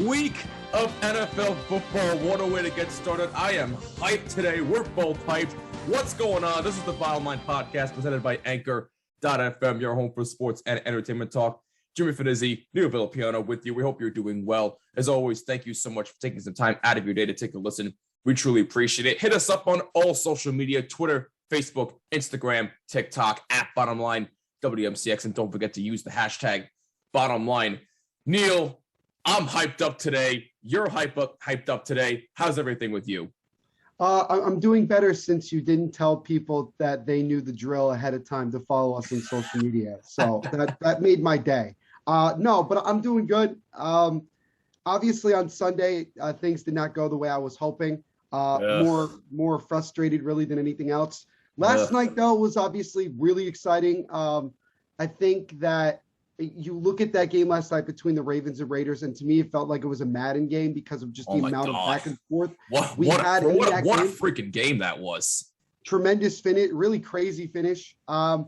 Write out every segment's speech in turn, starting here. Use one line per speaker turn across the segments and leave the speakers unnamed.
week of NFL football. What a way to get started. I am hyped today. We're both hyped. What's going on? This is the Bottom Line Podcast presented by Anchor.fm, your home for sports and entertainment talk. Jimmy Finizzi, Neil Villapiano with you. We hope you're doing well. As always, thank you so much for taking some time out of your day to take a listen. We truly appreciate it. Hit us up on all social media, Twitter, Facebook, Instagram, TikTok, at Bottom Line WMCX, and don't forget to use the hashtag Bottom Line. Neil, I'm hyped up today. You're hyped up today. How's everything with you?
I'm doing better since you didn't tell people that they knew the drill ahead of time to follow us on social media. So that made my day. No, but I'm doing good. Obviously on Sunday, things did not go the way I was hoping. More frustrated really than anything else. Last night, though, was obviously really exciting. I think that you look at that game last night between the Ravens and Raiders, and to me, it felt like it was a Madden game because of just the amount of back and forth.
What a freaking game that was.
Tremendous finish, really crazy finish. But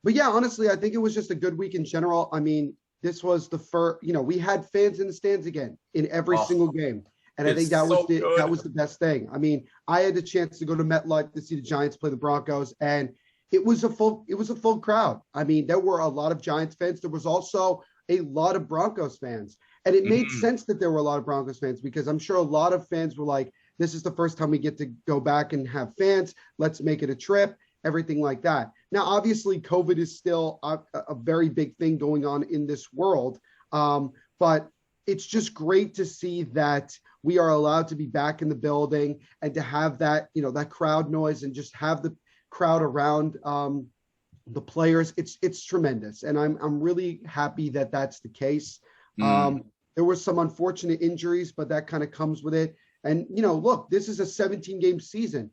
yeah, honestly, I think it was just a good week in general. I mean, this was the first, we had fans in the stands again in every single game. And I think that was the best thing. I mean, I had the chance to go to MetLife to see the Giants play the Broncos, and it was a full crowd. I mean, there were a lot of Giants fans. There was also a lot of Broncos fans. And it made sense that there were a lot of Broncos fans because I'm sure a lot of fans were like, this is the first time we get to go back and have fans. Let's make it a trip, everything like that. Now, obviously, COVID is still a very big thing going on in this world. But it's just great to see that we are allowed to be back in the building and to have that, that crowd noise and just have the crowd around the players. It's tremendous. And I'm really happy that that's the case. There were some unfortunate injuries, but that kind of comes with it. And, look, this is a 17-game season.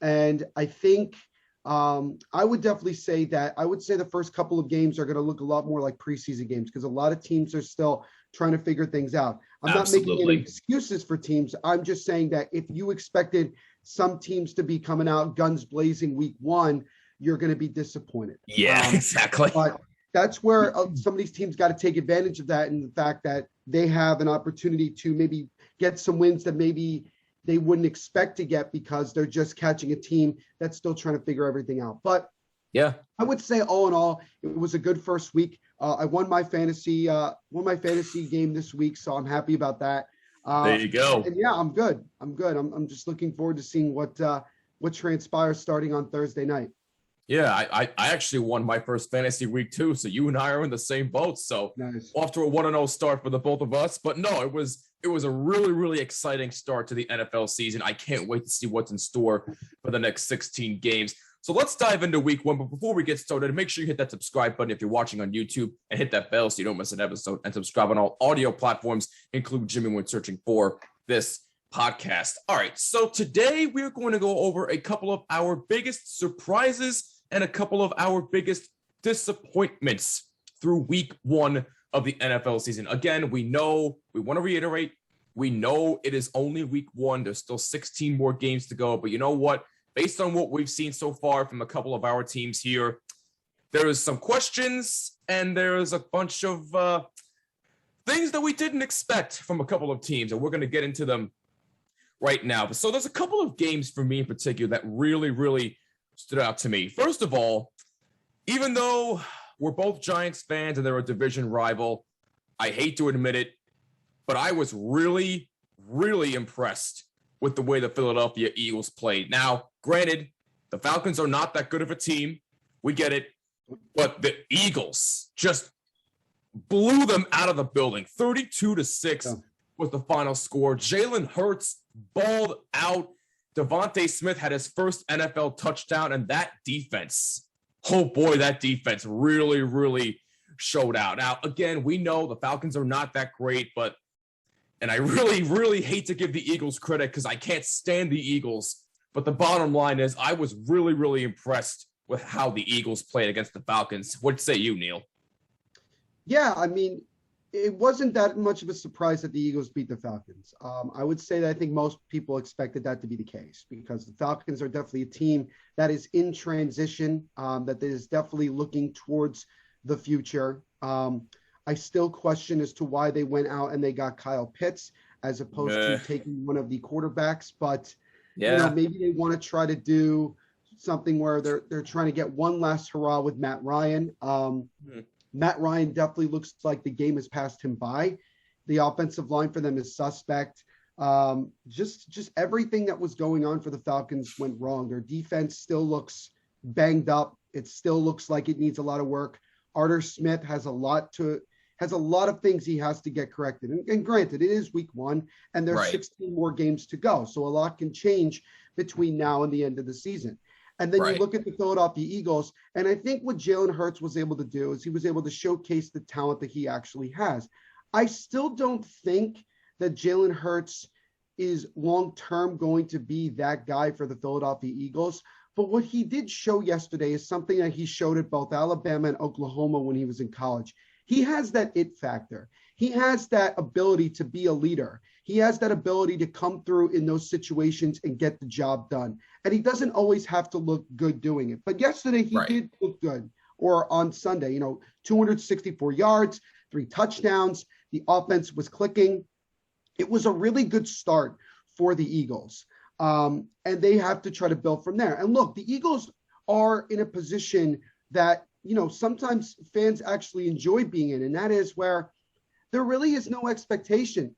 And I think I would definitely say that the first couple of games are going to look a lot more like preseason games because a lot of teams are still trying to figure things out. I'm not making any excuses for teams. I'm just saying that if you expected some teams to be coming out guns blazing week one, you're going to be disappointed.
Yeah, exactly.
But that's where some of these teams got to take advantage of that and the fact that they have an opportunity to maybe get some wins that maybe they wouldn't expect to get because they're just catching a team that's still trying to figure everything out. But yeah, I would say all in all, it was a good first week. I won my fantasy game this week, so I'm happy about that.
There you go.
And yeah, I'm good. I'm just looking forward to seeing what transpires starting on Thursday night.
Yeah, I actually won my first fantasy week too, so you and I are in the same boat. So nice. Off to a 1-0 start for the both of us. But no, it was a really, really exciting start to the NFL season. I can't wait to see what's in store for the next 16 games. So let's dive into week one. But before we get started, make sure you hit that subscribe button if you're watching on YouTube and hit that bell so you don't miss an episode, and subscribe on all audio platforms, include Jimmy when searching for this podcast. All right. So today we're going to go over a couple of our biggest surprises and a couple of our biggest disappointments through week one of the NFL season. Again, we want to reiterate, we know it is only week one. There's still 16 more games to go. But you know what? Based on what we've seen so far from a couple of our teams here, there is some questions and there's a bunch of things that we didn't expect from a couple of teams, and we're going to get into them right now. So there's a couple of games for me in particular that really, really stood out to me. First of all, even though we're both Giants fans and they're a division rival, I hate to admit it, but I was really, really impressed with the way the Philadelphia Eagles played. Now, granted, the Falcons are not that good of a team. We get it. But the Eagles just blew them out of the building. 32-6 was the final score. Jalen Hurts balled out. Devontae Smith had his first NFL touchdown, and that defense, oh boy, that defense really, really showed out. Now, again, we know the Falcons are not that great, and I really, really hate to give the Eagles credit because I can't stand the Eagles. But the bottom line is I was really, really impressed with how the Eagles played against the Falcons. What say you, Neil?
Yeah, I mean, it wasn't that much of a surprise that the Eagles beat the Falcons. I would say that I think most people expected that to be the case because the Falcons are definitely a team that is in transition, that is definitely looking towards the future. I still question as to why they went out and they got Kyle Pitts as opposed to taking one of the quarterbacks. But, maybe they want to try to do something where they're trying to get one last hurrah with Matt Ryan. Matt Ryan definitely looks like the game has passed him by. The offensive line for them is suspect. Just everything that was going on for the Falcons went wrong. Their defense still looks banged up. It still looks like it needs a lot of work. Arthur Smith has a lot of things he has to get corrected. And granted, it is week 1 and there's 16 more games to go. So a lot can change between now and the end of the season. And then you look at the Philadelphia Eagles, and I think what Jalen Hurts was able to do is he was able to showcase the talent that he actually has. I still don't think that Jalen Hurts is long-term going to be that guy for the Philadelphia Eagles. But what he did show yesterday is something that he showed at both Alabama and Oklahoma when he was in college. He has that it factor. He has that ability to be a leader. He has that ability to come through in those situations and get the job done. And he doesn't always have to look good doing it. But yesterday he did look good. Or on Sunday, 264 yards, 3 touchdowns. The offense was clicking. It was a really good start for the Eagles. And they have to try to build from there. And look, the Eagles are in a position that, sometimes fans actually enjoy being in. And that is where there really is no expectation.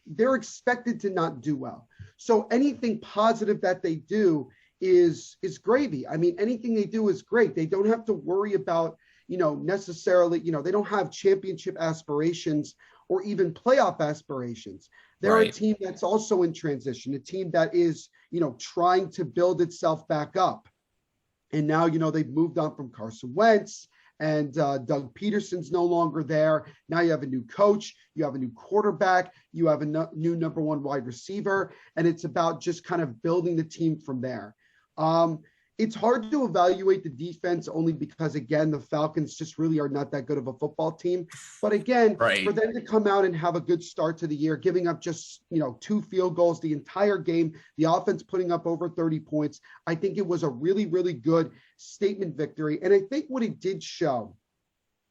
They're expected to not do well. So anything positive that they do is gravy. I mean, anything they do is great. They don't have to worry about, necessarily, they don't have championship aspirations or even playoff aspirations. They're a team that's also in transition, a team that is, trying to build itself back up. And now, they've moved on from Carson Wentz and Doug Peterson's no longer there. Now you have a new coach, you have a new quarterback, you have a new number 1 wide receiver, and it's about just kind of building the team from there. It's hard to evaluate the defense only because, again, the Falcons just really are not that good of a football team. But again, for them to come out and have a good start to the year, giving up just, 2 field goals the entire game, the offense putting up over 30 points, I think it was a really, really good statement victory. And I think what it did show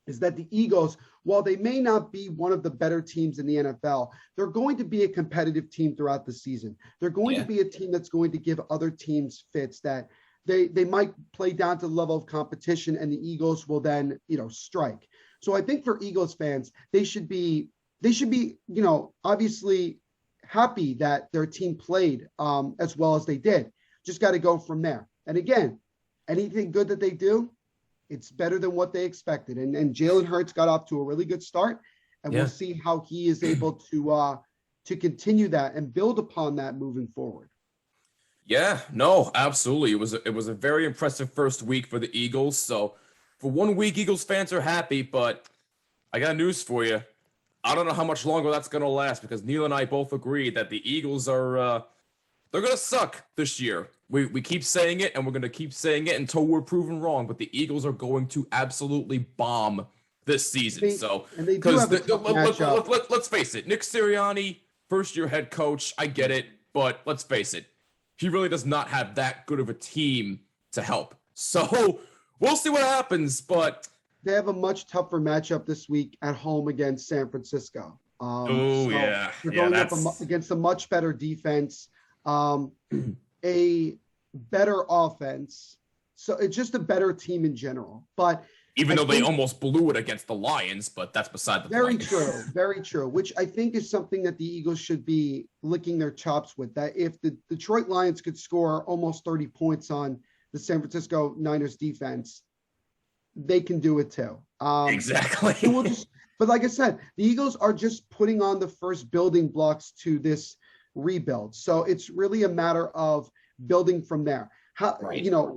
is that the Eagles, while they may not be one of the better teams in the NFL, they're going to be a competitive team throughout the season. They're going to be a team that's going to give other teams fits that they might play down to the level of competition, and the Eagles will then, strike. So I think for Eagles fans, they should be, obviously happy that their team played as well as they did. Just got to go from there. And again, anything good that they do, it's better than what they expected. And Jalen Hurts got off to a really good start, and we'll see how he is able to continue that and build upon that moving forward.
Yeah, no, absolutely. It was a very impressive first week for the Eagles. So for 1 week, Eagles fans are happy, but I got news for you. I don't know how much longer that's going to last because Neil and I both agree that the Eagles are they're going to suck this year. We keep saying it, and we're going to keep saying it until we're proven wrong, but the Eagles are going to absolutely bomb this season. Because let's face it, Nick Sirianni, first-year head coach, I get it, but let's face it, he really does not have that good of a team to help. So we'll see what happens, but
they have a much tougher matchup this week at home against San Francisco. They're going up against a much better defense, a better offense. So it's just a better team in general. But
even though they almost blew it against the Lions, but that's beside the
point. Very
Very
true, which I think is something that the Eagles should be licking their chops with. That if the Detroit Lions could score almost 30 points on the San Francisco Niners defense, they can do it too.
Exactly.
But like I said, the Eagles are just putting on the first building blocks to this rebuild. So it's really a matter of building from there.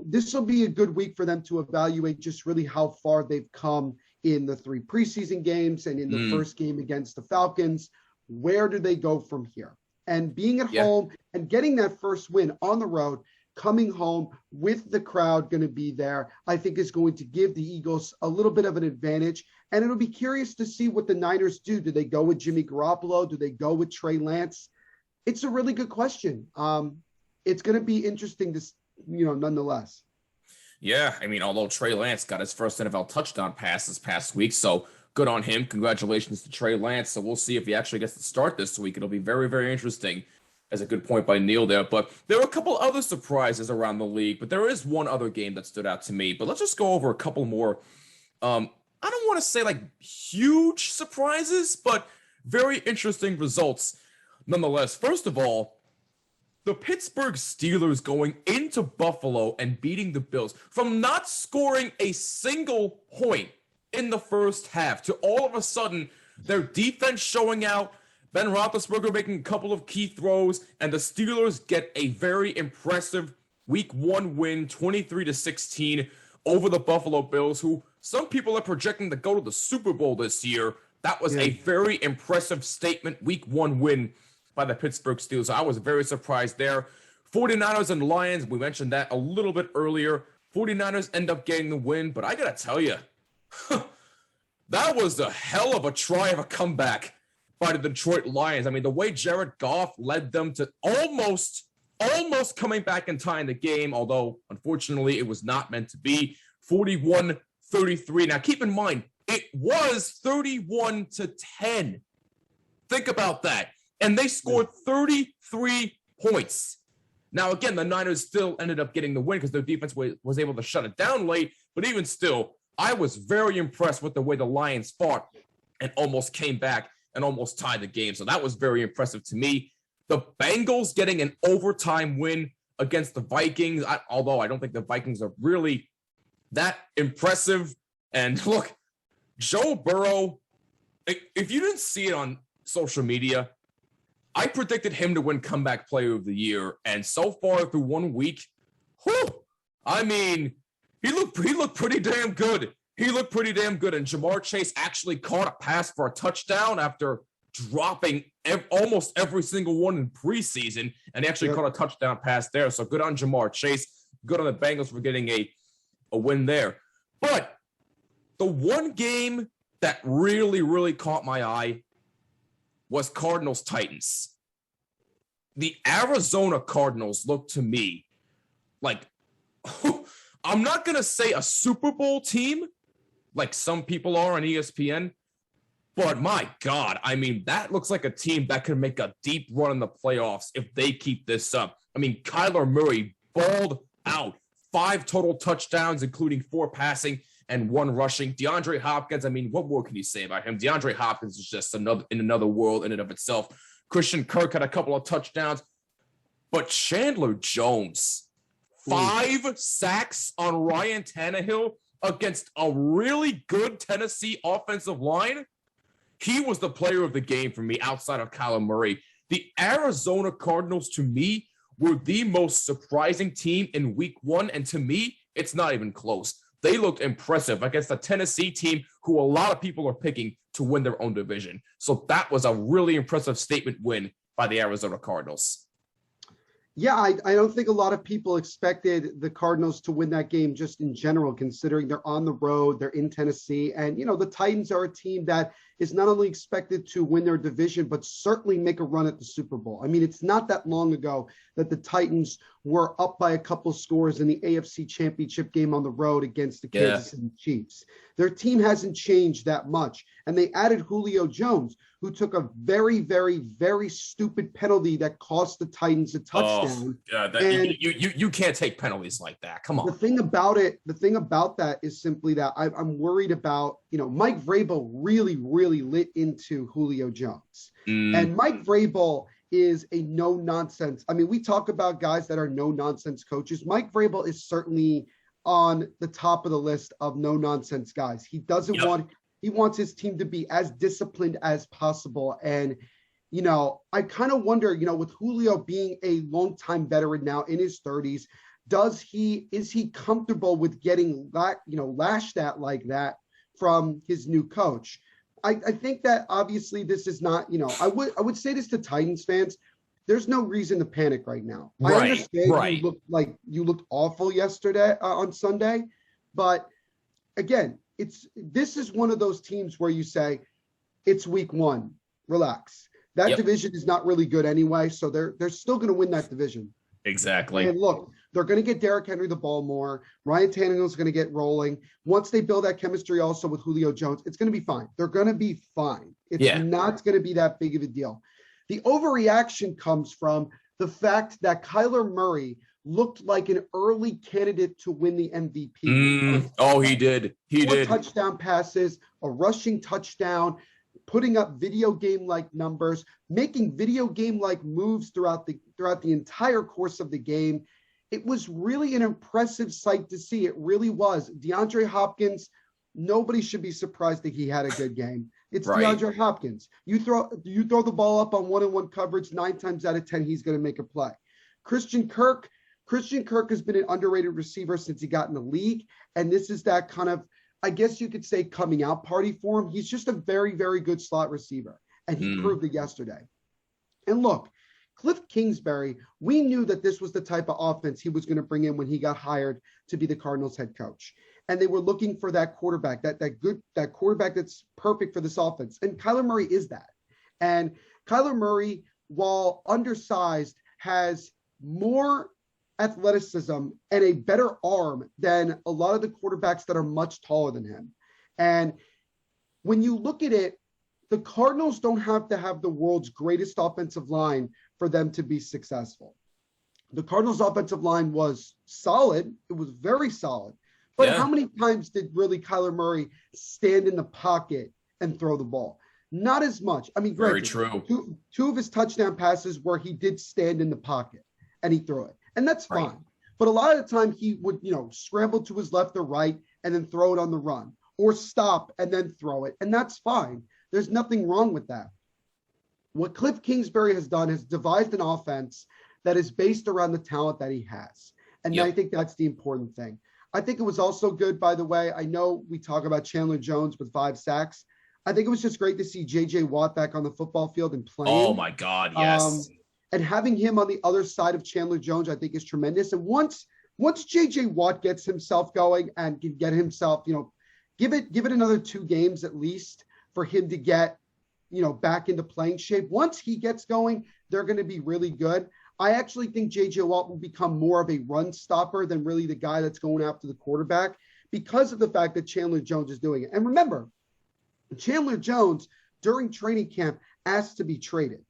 This will be a good week for them to evaluate just really how far they've come in the 3 preseason games and in the first game against the Falcons. Where do they go from here? And being at home and getting that first win on the road, coming home with the crowd going to be there, I think is going to give the Eagles a little bit of an advantage. And it'll be curious to see what the Niners do. Do they go with Jimmy Garoppolo? Do they go with Trey Lance? It's a really good question. It's going to be interesting to nonetheless.
Yeah, I mean, although Trey Lance got his first NFL touchdown pass this past week, so good on him. Congratulations to Trey Lance. So we'll see if he actually gets to start this week. It'll be very, very interesting. As a good point by Neil there. But there were a couple other surprises around the league, but there is one other game that stood out to me. But let's just go over a couple more. I don't want to say like huge surprises, but very interesting results nonetheless. First of all, the Pittsburgh Steelers going into Buffalo and beating the Bills from not scoring a single point in the first half to all of a sudden their defense showing out, Ben Roethlisberger making a couple of key throws, and the Steelers get a very impressive Week 1 win, 23-16 over the Buffalo Bills, who some people are projecting to go to the Super Bowl this year. That was a very impressive statement, Week 1 win by the Pittsburgh Steelers. I was very surprised there. 49ers and Lions, we mentioned that a little bit earlier. 49ers end up getting the win, but I got to tell you, that was a hell of a try of a comeback by the Detroit Lions. I mean, the way Jared Goff led them to almost coming back and tying the game, although unfortunately it was not meant to be. 41-33. Now keep in mind, it was 31-10. Think about that. And they scored 33 points. Now, again, the Niners still ended up getting the win because their defense was able to shut it down late. But even still, I was very impressed with the way the Lions fought and almost came back and almost tied the game. So that was very impressive to me. The Bengals getting an overtime win against the Vikings, although I don't think the Vikings are really that impressive. And look, Joe Burrow, if you didn't see it on social media, I predicted him to win Comeback Player of the Year. And so far through 1 week, I mean, he looked pretty damn good. He looked pretty damn good, and Jamar Chase actually caught a pass for a touchdown after dropping almost every single one in preseason, and he actually caught a touchdown pass there. So good on Jamar Chase. Good on the Bengals for getting a win there. But the one game that really, really caught my eye was Cardinals-Titans. The Arizona Cardinals looked to me like, I'm not going to say a Super Bowl team, like some people are on ESPN, but my God, I mean, that looks like a team that could make a deep run in the playoffs if they keep this up. I mean, Kyler Murray balled out, 5 total touchdowns, including 4 passing and 1 rushing. DeAndre Hopkins, I mean, what more can you say about him? DeAndre Hopkins is just in another world in and of itself. Christian Kirk had a couple of touchdowns, but Chandler Jones, 5 sacks on Ryan Tannehill against a really good Tennessee offensive line. He was the player of the game for me outside of Kyler Murray. The Arizona Cardinals, to me, were the most surprising team in Week 1, and to me, it's not even close. They looked impressive against a Tennessee team who a lot of people are picking to win their own division. So that was a really impressive statement win by the Arizona Cardinals.
Yeah, I don't think a lot of people expected the Cardinals to win that game just in general, considering they're on the road, they're in Tennessee. And, you know, the Titans are a team that is not only expected to win their division, but certainly make a run at the Super Bowl. I mean, it's not that long ago that the Titans were up by a couple scores in the AFC Championship game on the road against the Kansas City Chiefs. Their team hasn't changed that much. And they added Julio Jones, who took a very, very, very stupid penalty that cost the Titans a touchdown.
You can't take penalties like that. Come on.
The thing about that is simply that I'm worried about, you know, Mike Vrabel really, really lit into Julio Jones. And Mike Vrabel is a no-nonsense. I mean, we talk about guys that are no-nonsense coaches. Mike Vrabel is certainly on the top of the list of no-nonsense guys. He doesn't he wants his team to be as disciplined as possible. And, you know, I kind of wonder, you know, with Julio being a longtime veteran now in his 30s, is he comfortable with getting lashed at like that from his new coach? I think that obviously this is not, you know, I would say this to Titans fans. There's no reason to panic right now. I understand you looked awful yesterday on Sunday, but again, this is one of those teams where you say it's Week 1, relax. That division is not really good anyway, so they're still going to win that division.
Exactly.
And look, they're going to get Derrick Henry the ball more. Ryan Tannehill's going to get rolling. Once they build that chemistry also with Julio Jones, it's going to be fine. They're going to be fine. It's not going to be that big of a deal. The overreaction comes from the fact that Kyler Murray looked like an early candidate to win the MVP.
Oh, he did. He did.
Touchdown passes, a rushing touchdown, putting up video game-like numbers, making video game-like moves throughout the entire course of the game. It was really an impressive sight to see. It really was. DeAndre Hopkins, nobody should be surprised that he had a good game. It's right. DeAndre Hopkins. You throw the ball up on one-on-one coverage, 9 times out of 10, he's going to make a play. Christian Kirk has been an underrated receiver since he got in the league, and this is that kind of, I guess you could say, coming out party for him. He's just a very, very good slot receiver, and he proved it yesterday. And look, Cliff Kingsbury, we knew that this was the type of offense he was going to bring in when he got hired to be the Cardinals head coach. And they were looking for that quarterback, that quarterback that's perfect for this offense. And Kyler Murray is that. And Kyler Murray, while undersized, has more athleticism and a better arm than a lot of the quarterbacks that are much taller than him. And when you look at it, the Cardinals don't have to have the world's greatest offensive line for them to be successful. The Cardinals offensive line was solid. It was very solid. But how many times did really Kyler Murray stand in the pocket and throw the ball? Not as much. I mean,
very true.
Two of his touchdown passes where he did stand in the pocket and he threw it. And that's fine. But a lot of the time he would, scramble to his left or right and then throw it on the run, or stop and then throw it. And that's fine. There's nothing wrong with that. What Cliff Kingsbury has done is devised an offense that is based around the talent that he has. And I think that's the important thing. I think it was also good, by the way. I know we talk about Chandler Jones with 5 sacks. I think it was just great to see J.J. Watt back on the football field and playing.
Oh, my God, yes.
And having him on the other side of Chandler Jones, I think, is tremendous. And once J.J. Watt gets himself going and can get himself, give it another 2 games at least for him to get, back into playing shape. Once he gets going, they're going to be really good. I actually think J.J. Watt will become more of a run stopper than really the guy that's going after the quarterback because of the fact that Chandler Jones is doing it. And remember, Chandler Jones, during training camp, asked to be traded.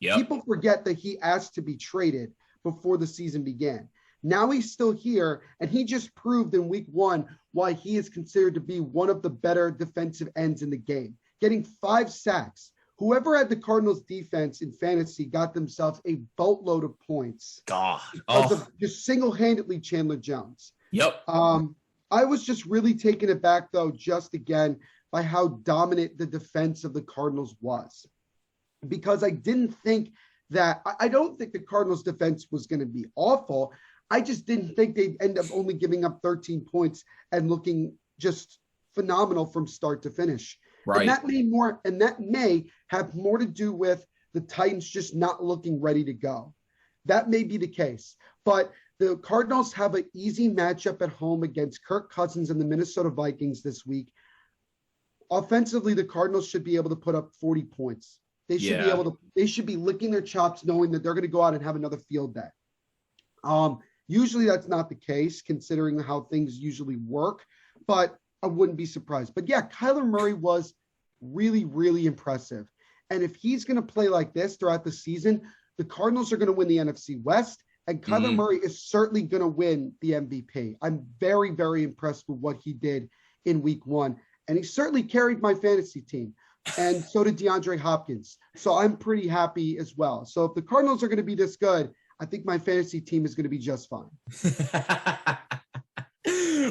Yep. People forget that he asked to be traded before the season began. Now he's still here, and he just proved in week 1 why he is considered to be one of the better defensive ends in the game, getting 5 sacks. Whoever had the Cardinals defense in fantasy got themselves a boatload of points. Because of just single-handedly Chandler Jones.
Yep.
I was just really taken aback, though, just again, by how dominant the defense of the Cardinals was. Because I don't think the Cardinals defense was going to be awful. I just didn't think they'd end up only giving up 13 points and looking just phenomenal from start to finish. Right. And that may have more to do with the Titans just not looking ready to go. That may be the case. But the Cardinals have an easy matchup at home against Kirk Cousins and the Minnesota Vikings this week. Offensively, the Cardinals should be able to put up 40 points. They should be licking their chops knowing that they're going to go out and have another field day. Usually that's not the case considering how things usually work, but I wouldn't be surprised. But yeah, Kyler Murray was really, really impressive. And if he's going to play like this throughout the season, the Cardinals are going to win the NFC West, and Kyler Murray is certainly going to win the MVP. I'm very, very impressed with what he did in week 1. And he certainly carried my fantasy team. And so did DeAndre Hopkins. So I'm pretty happy as well. So if the Cardinals are going to be this good, I think my fantasy team is going to be just fine.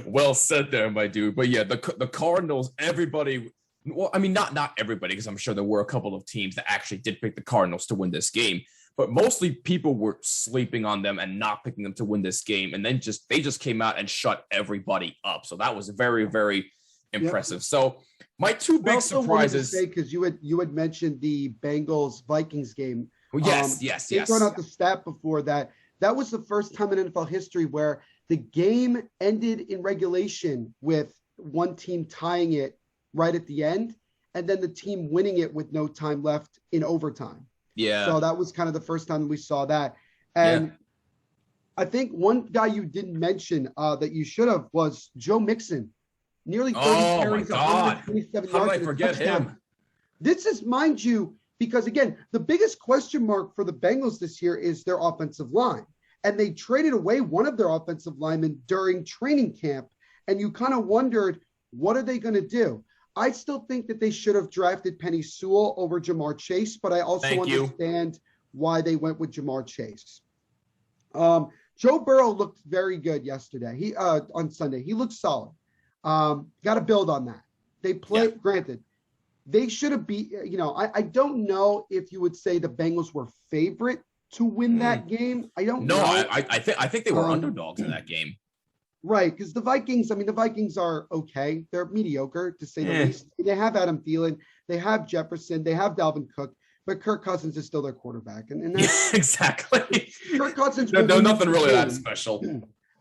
Well said there, my dude. But yeah, the Cardinals, everybody, well, I mean, not everybody, because I'm sure there were a couple of teams that actually did pick the Cardinals to win this game. But mostly people were sleeping on them and not picking them to win this game. And then they just came out and shut everybody up. So that was very, very impressive. Yep. So my 2 big surprises,
because you had mentioned the Bengals Vikings game.
Well, yes.
Thrown out the stat before that. That was the first time in NFL history where the game ended in regulation with one team tying it right at the end, and then the team winning it with no time left in overtime. Yeah. So that was kind of the first time we saw that. And I think one guy you didn't mention that you should have was Joe Mixon. Nearly 30 carries, 127 yards.
How did I forget him?
This is, mind you, because again, the biggest question mark for the Bengals this year is their offensive line. And they traded away one of their offensive linemen during training camp. And you kind of wondered, what are they going to do? I still think that they should have drafted Penny Sewell over Jamar Chase, but I also understand why they went with Jamar Chase. Joe Burrow looked very good yesterday. He on Sunday. He looked solid. Got to build on that. They played, granted, they should have beat, I don't know if you would say the Bengals were favorite to win that game. I don't know.
I think they were underdogs in that game.
Right, because the Vikings are okay. They're mediocre, to say the least. They have Adam Thielen. They have Jefferson. They have Dalvin Cook. But Kirk Cousins is still their quarterback. And that's,
exactly.
Kirk Cousins
no, nothing really that special.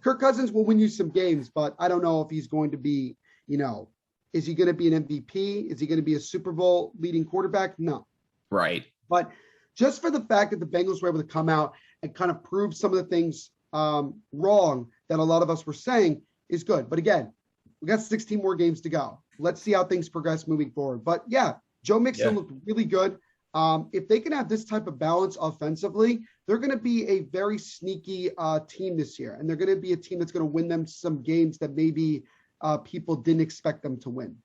Kirk Cousins will win you some games, but I don't know if he's going to be, is he going to be an MVP? Is he going to be a Super Bowl leading quarterback? No.
Right.
But just for the fact that the Bengals were able to come out and kind of prove some of the things wrong that a lot of us were saying is good. But again, we got 16 more games to go. Let's see how things progress moving forward. But yeah, Joe Mixon looked really good. If they can have this type of balance offensively, they're going to be a very sneaky team this year. And they're going to be a team that's going to win them some games that maybe people didn't expect them to win.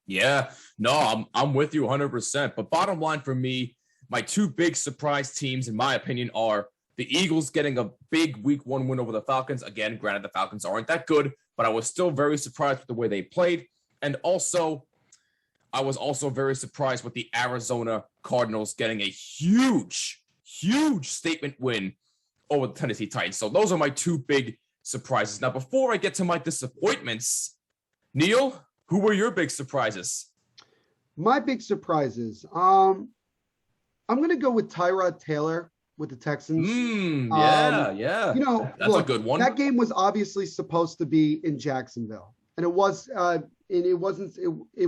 Yeah, no, I'm with you 100%. But bottom line for me, my two big surprise teams, in my opinion, are the Eagles getting a big week 1 win over the Falcons. Again, granted, the Falcons aren't that good, but I was still very surprised with the way they played. And also, I was also very surprised with the Arizona Cardinals getting a huge statement win over the Tennessee Titans. So those are my two big surprises. Now, before I get to my disappointments, Neil, who were your big surprises?
My big surprises. I'm going to go with Tyrod Taylor with the Texans.
Yeah. That's a good one.
That game was obviously supposed to be in Jacksonville, and it was. It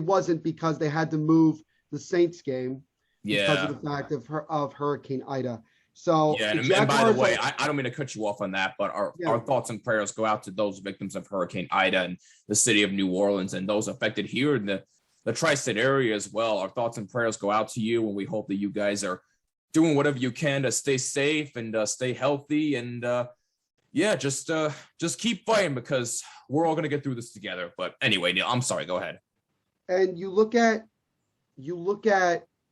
wasn't because they had to move the Saints game because of the fact of Hurricane Ida. So
and by the way, I don't mean to cut you off on that, but our thoughts and prayers go out to those victims of Hurricane Ida and the city of New Orleans and those affected here in the tri-state area as well. Our thoughts and prayers go out to you, and we hope that you guys are doing whatever you can to stay safe and stay healthy, and just keep fighting, because we're all going to get through this together. But anyway, Neil, I'm sorry, go ahead.
And you look at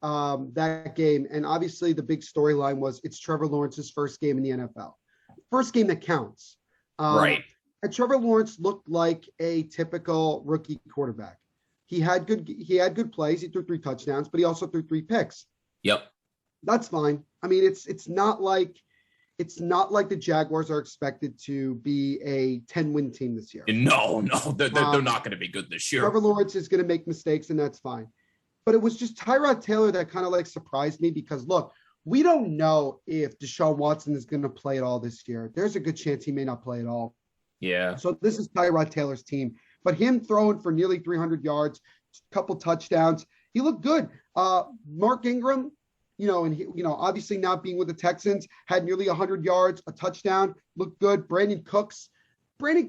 that game, and obviously the big storyline was it's Trevor Lawrence's first game in the NFL, first game that counts.
Right.
And Trevor Lawrence looked like a typical rookie quarterback. He had good plays. He threw 3 touchdowns, but he also threw 3 picks.
Yep.
That's fine. I mean, it's not like the Jaguars are expected to be a 10-win team this year.
No, they're not going to be good this year.
Trevor Lawrence is going to make mistakes, and that's fine. But it was just Tyrod Taylor that kind of surprised me, because look, we don't know if Deshaun Watson is going to play at all this year. There's a good chance he may not play at all.
Yeah.
So this is Tyrod Taylor's team, but him throwing for nearly 300 yards, a couple touchdowns, he looked good. Mark Ingram, and he, obviously not being with the Texans, had nearly 100 yards, a touchdown, looked good. Brandon Cooks, is Brandon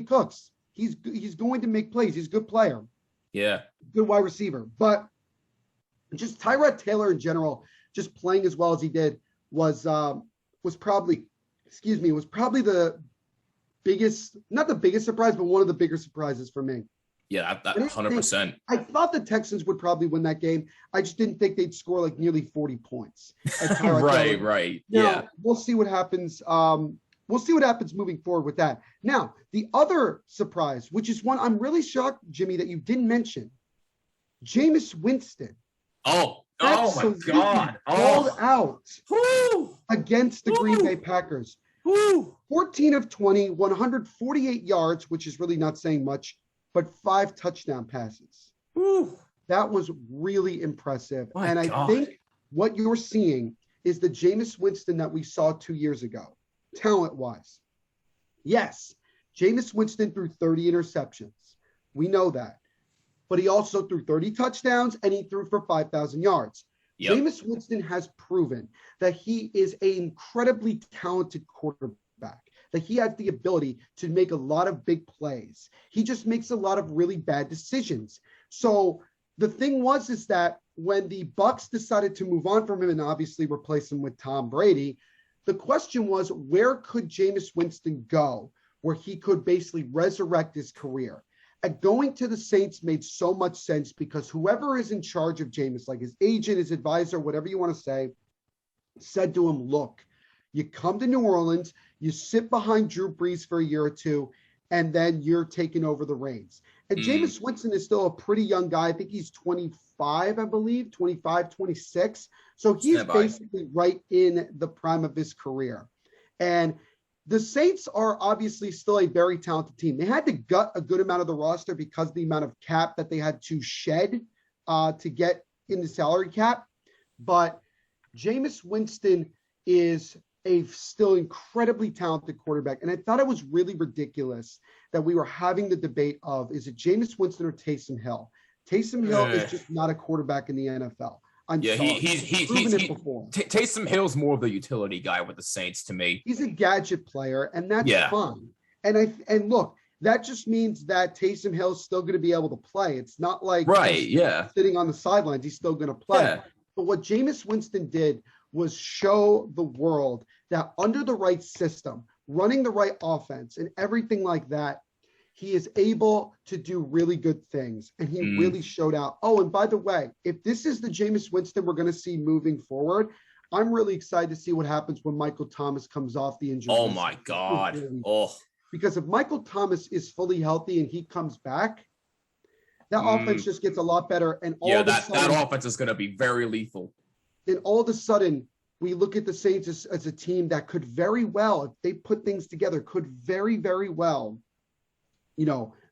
Cooks. He's going to make plays. He's a good player.
Yeah.
Good wide receiver. But just Tyrod Taylor in general, just playing as well as he did was probably the biggest, not the biggest surprise, but one of the bigger surprises for me.
Yeah, that 100%.
I thought the Texans would probably win that game. I just didn't think they'd score nearly 40 points.
Right.
Now, we'll see what happens. We'll see what happens moving forward with that. Now, the other surprise, which is one I'm really shocked, Jimmy, that you didn't mention, Jameis Winston.
Oh my God.
Called out
Woo!
against the Green Bay Packers.
Woo!
14 of 20, 148 yards, which is really not saying much, but 5 touchdown passes.
Woo!
That was really impressive.
I
think what you're seeing is the Jameis Winston that we saw 2 years ago, talent-wise. Yes, Jameis Winston threw 30 interceptions. We know that. But he also threw 30 touchdowns, and he threw for 5,000 yards. Yep. Jameis Winston has proven that he is an incredibly talented quarterback. quarterback, that he has the ability to make a lot of big plays. He just makes a lot of really bad decisions. So the thing is that when the Bucs decided to move on from him and obviously replace him with Tom Brady, the question was, where could Jameis Winston go where he could basically resurrect his career? And going to the Saints made so much sense because whoever is in charge of Jameis, like his agent, his advisor, whatever you want to say, said to him, look, you come to New Orleans, you sit behind Drew Brees for a year or two, and then you're taking over the reins. And Jameis Winston is still a pretty young guy. I think he's 25, I believe, 25, 26. So he's basically right in the prime of his career. And the Saints are obviously still a very talented team. They had to gut a good amount of the roster because of the amount of cap that they had to shed to get in the salary cap. But Jameis Winston is a still incredibly talented quarterback. And I thought it was really ridiculous that we were having the debate of, is it Jameis Winston or Taysom Hill? Taysom Hill is just not a quarterback in the NFL.
Taysom Hill's more of the utility guy with the Saints to me.
He's a gadget player, and that's fine. And look, that just means that Taysom Hill's still going to be able to play. It's not like sitting on the sidelines. He's still going to play. Yeah. But what Jameis Winston did was show the world that under the right system, running the right offense and everything like that, he is able to do really good things. And he really showed out. Oh, and by the way, if this is the Jameis Winston we're going to see moving forward, I'm really excited to see what happens when Michael Thomas comes off the injury.
Oh, my God.
Because if Michael Thomas is fully healthy and he comes back, that offense just gets a lot better. And
that offense is going to be very lethal.
And all of a sudden, we look at the Saints as a team that could very well, if they put things together, could very, very well,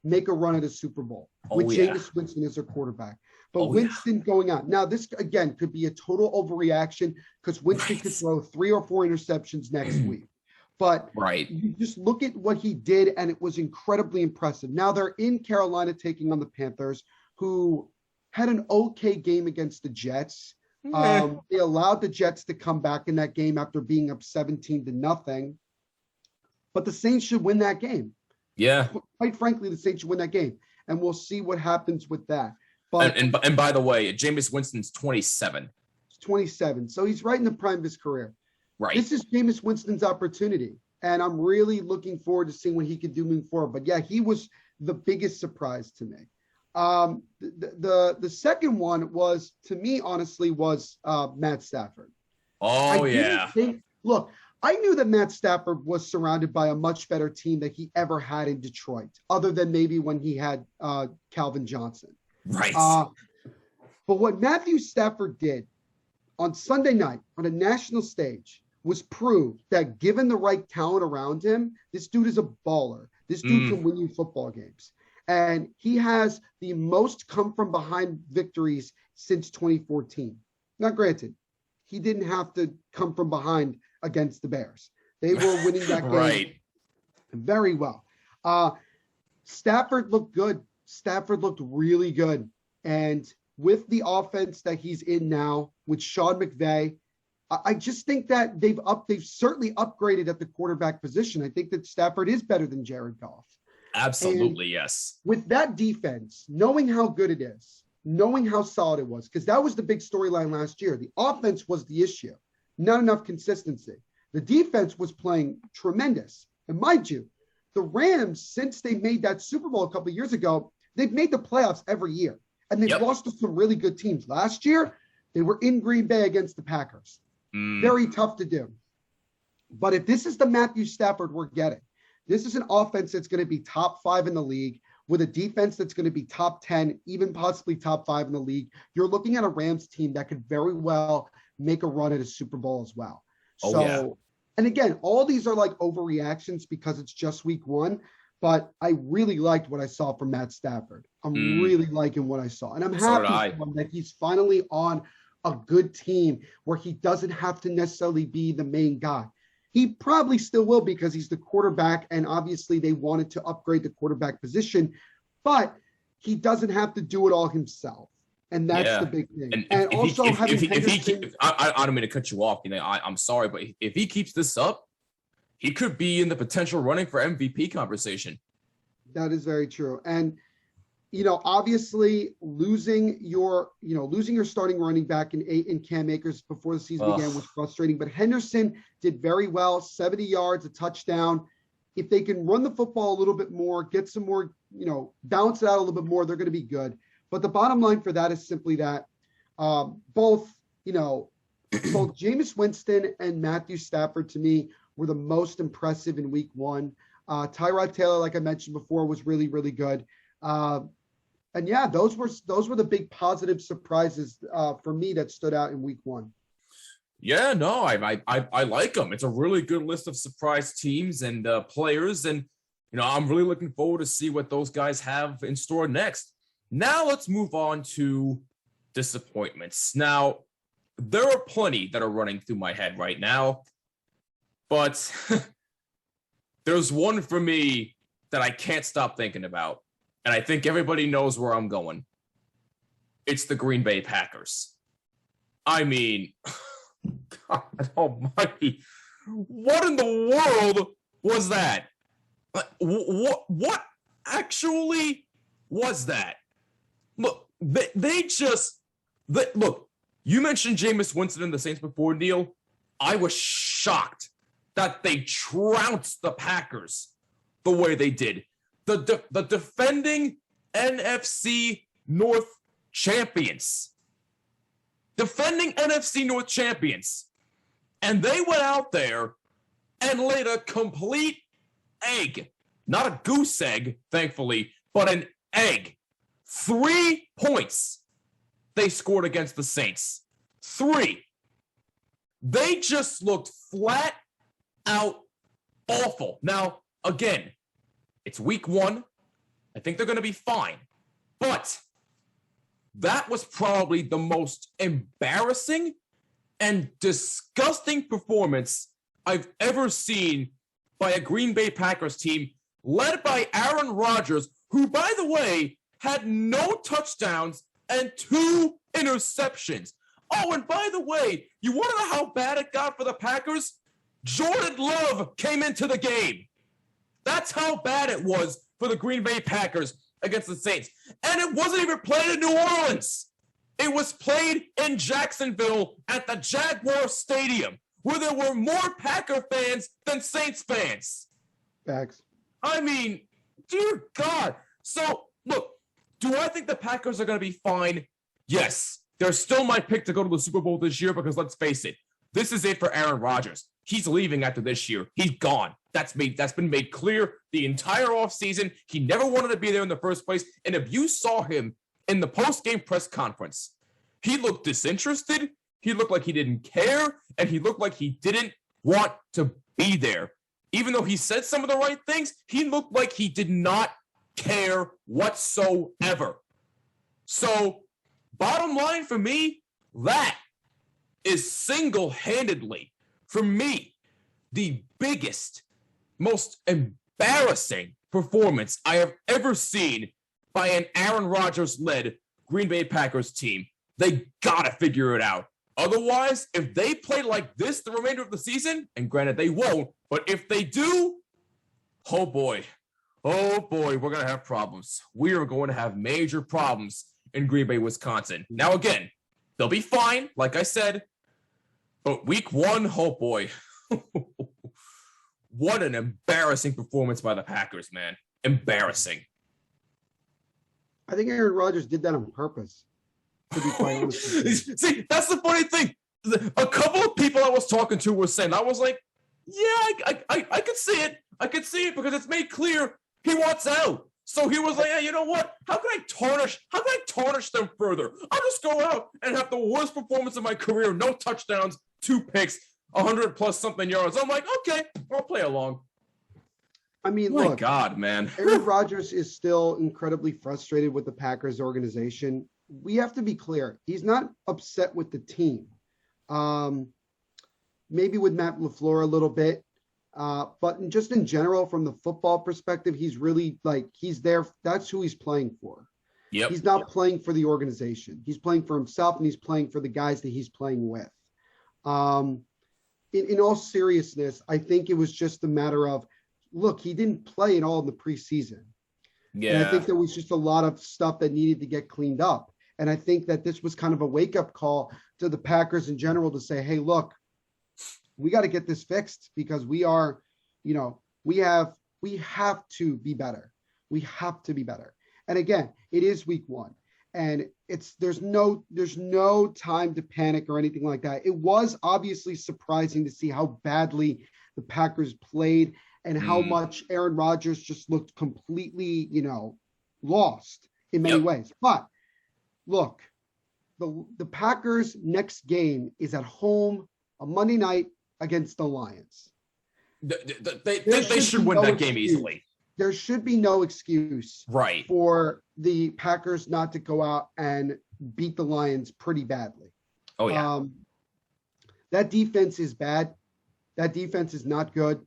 make a run at a Super Bowl with Jameis Winston as their quarterback. But Winston going out. Now, this, again, could be a total overreaction because Winston could throw 3 or 4 interceptions next week. But you just look at what he did, and it was incredibly impressive. Now, they're in Carolina taking on the Panthers, who had an okay game against the Jets. They allowed the Jets to come back in that game after being up 17-0. But the Saints should win that game.
Yeah.
Quite frankly, the Saints should win that game. And we'll see what happens with that. But
and by the way, Jameis Winston's 27.
He's 27. So he's right in the prime of his career.
Right.
This is Jameis Winston's opportunity. And I'm really looking forward to seeing what he can do moving forward. But yeah, he was the biggest surprise to me. The second one was, to me, honestly, was Matt Stafford. Look, I knew that Matt Stafford was surrounded by a much better team that he ever had in Detroit, other than maybe when he had Calvin Johnson.
Right.
But what Matthew Stafford did on Sunday night on a national stage was prove that given the right talent around him, this dude is a baller. This dude can win you football games. And he has the most come from behind victories since 2014. Now, granted, he didn't have to come from behind against the Bears. They were winning that game very well. Stafford looked good. Stafford looked really good. And with the offense that he's in now, with Sean McVay, I just think that they've certainly upgraded at the quarterback position. I think that Stafford is better than Jared Goff.
Absolutely, yes.
With that defense, knowing how good it is, knowing how solid it was, because that was the big storyline last year. The offense was the issue, not enough consistency. The defense was playing tremendous. And mind you, the Rams, since they made that Super Bowl a couple of years ago, they've made the playoffs every year. And they've lost to some really good teams. Last year, they were in Green Bay against the Packers. Very tough to do. But if this is the Matthew Stafford we're getting, this is an offense that's going to be top 5 in the league with a defense that's going to be top 10, even possibly top 5 in the league. You're looking at a Rams team that could very well make a run at a Super Bowl as well. And again, all these are like overreactions because it's just week 1, but I really liked what I saw from Matt Stafford. I'm really liking what I saw. And I'm happy for him that he's finally on a good team where he doesn't have to necessarily be the main guy. He probably still will because he's the quarterback, and obviously they wanted to upgrade the quarterback position, but he doesn't have to do it all himself. And that's the big thing. I
don't mean to cut you off. I'm sorry, but if he keeps this up, he could be in the potential running for MVP conversation.
That is very true. And, obviously losing your starting running back in Cam Akers before the season began was frustrating, but Henderson did very well, 70 yards, a touchdown. If they can run the football a little bit more, get some more, balance it out a little bit more, they're going to be good. But the bottom line for that is simply that both Jameis Winston and Matthew Stafford, to me, were the most impressive in week one. Tyrod Taylor, like I mentioned before, was really, really good. And yeah, those were the big positive surprises for me that stood out in week one.
Yeah, no, I like them. It's a really good list of surprise teams and players, and I'm really looking forward to see what those guys have in store next. Now let's move on to disappointments. Now, there are plenty that are running through my head right now, but there's one for me that I can't stop thinking about, and I think everybody knows where I'm going. It's the Green Bay Packers. I mean, God almighty, what in the world was that? What actually was that? Look, look, you mentioned Jameis Winston and the Saints before, Neil. I was shocked that they trounced the Packers the way they did. The defending NFC North champions. Defending NFC North champions. And they went out there and laid a complete egg. Not a goose egg, thankfully, but an egg. 3 points they scored against the Saints. 3. They just looked flat out awful. Now, again, it's week one. I think they're going to be fine. But that was probably the most embarrassing and disgusting performance I've ever seen by a Green Bay Packers team led by Aaron Rodgers, who, by the way, had no touchdowns and 2 interceptions. Oh, and by the way, you want to know how bad it got for the Packers? Jordan Love came into the game. That's how bad it was for the Green Bay Packers against the Saints. And it wasn't even played in New Orleans. It was played in Jacksonville at the Jaguar Stadium, where there were more Packer fans than Saints fans.
Facts.
I mean, dear God. So, look, do I think the Packers are going to be fine? Yes. They're still my pick to go to the Super Bowl this year because, let's face it, this is it for Aaron Rodgers. He's leaving after this year. He's gone. That's been made clear the entire offseason. He never wanted to be there in the first place. And if you saw him in the post-game press conference, he looked disinterested. He looked like he didn't care. And he looked like he didn't want to be there. Even though he said some of the right things, he looked like he did not care whatsoever. So, bottom line for me, that is single-handedly, for me, the biggest, most embarrassing performance I have ever seen by an Aaron Rodgers-led Green Bay Packers team. They gotta figure it out. Otherwise, if they play like this the remainder of the season, and granted they won't, but if they do, oh boy, we're gonna have problems. We are going to have major problems in Green Bay, Wisconsin. Now again, they'll be fine, like I said, but week one, oh boy. What an embarrassing performance by the Packers, man. Embarrassing.
I think Aaron Rodgers did that on purpose, to be quite honest with you.
See, that's the funny thing. A couple of people I was talking to were saying, I was like, yeah, I could see it. I could see it because it's made clear he wants out. So he was like, hey, you know what? How can I tarnish them further? I'll just go out and have the worst performance of my career. No touchdowns, 2 picks, 100 plus something yards. I'm like, okay, I'll play along.
I mean,
my
look,
God, man.
Aaron Rodgers is still incredibly frustrated with the Packers organization. We have to be clear. He's not upset with the team. Maybe with Matt LaFleur a little bit. But just in general, from the football perspective, he's really he's there. That's who he's playing for.
Yep.
He's not playing for the organization. He's playing for himself, and he's playing for the guys that he's playing with. in all seriousness, I think it was just a matter of, look, he didn't play at all in the preseason.
Yeah.
And I think there was just a lot of stuff that needed to get cleaned up. And I think that this was kind of a wake-up call to the Packers in general to say, hey, look, we got to get this fixed because we are, you know, we have to be better. We have to be better. And again, it is week one. And there's no time to panic or anything like that. It was obviously surprising to see how badly the Packers played and how much Aaron Rodgers just looked completely, you know, lost in many ways. But look, the Packers' next game is at home on Monday night against the Lions.
They should win that game easily.
There should be no excuse for the Packers not to go out and beat the Lions pretty badly.
Oh, yeah.
That defense is bad. That defense is not good.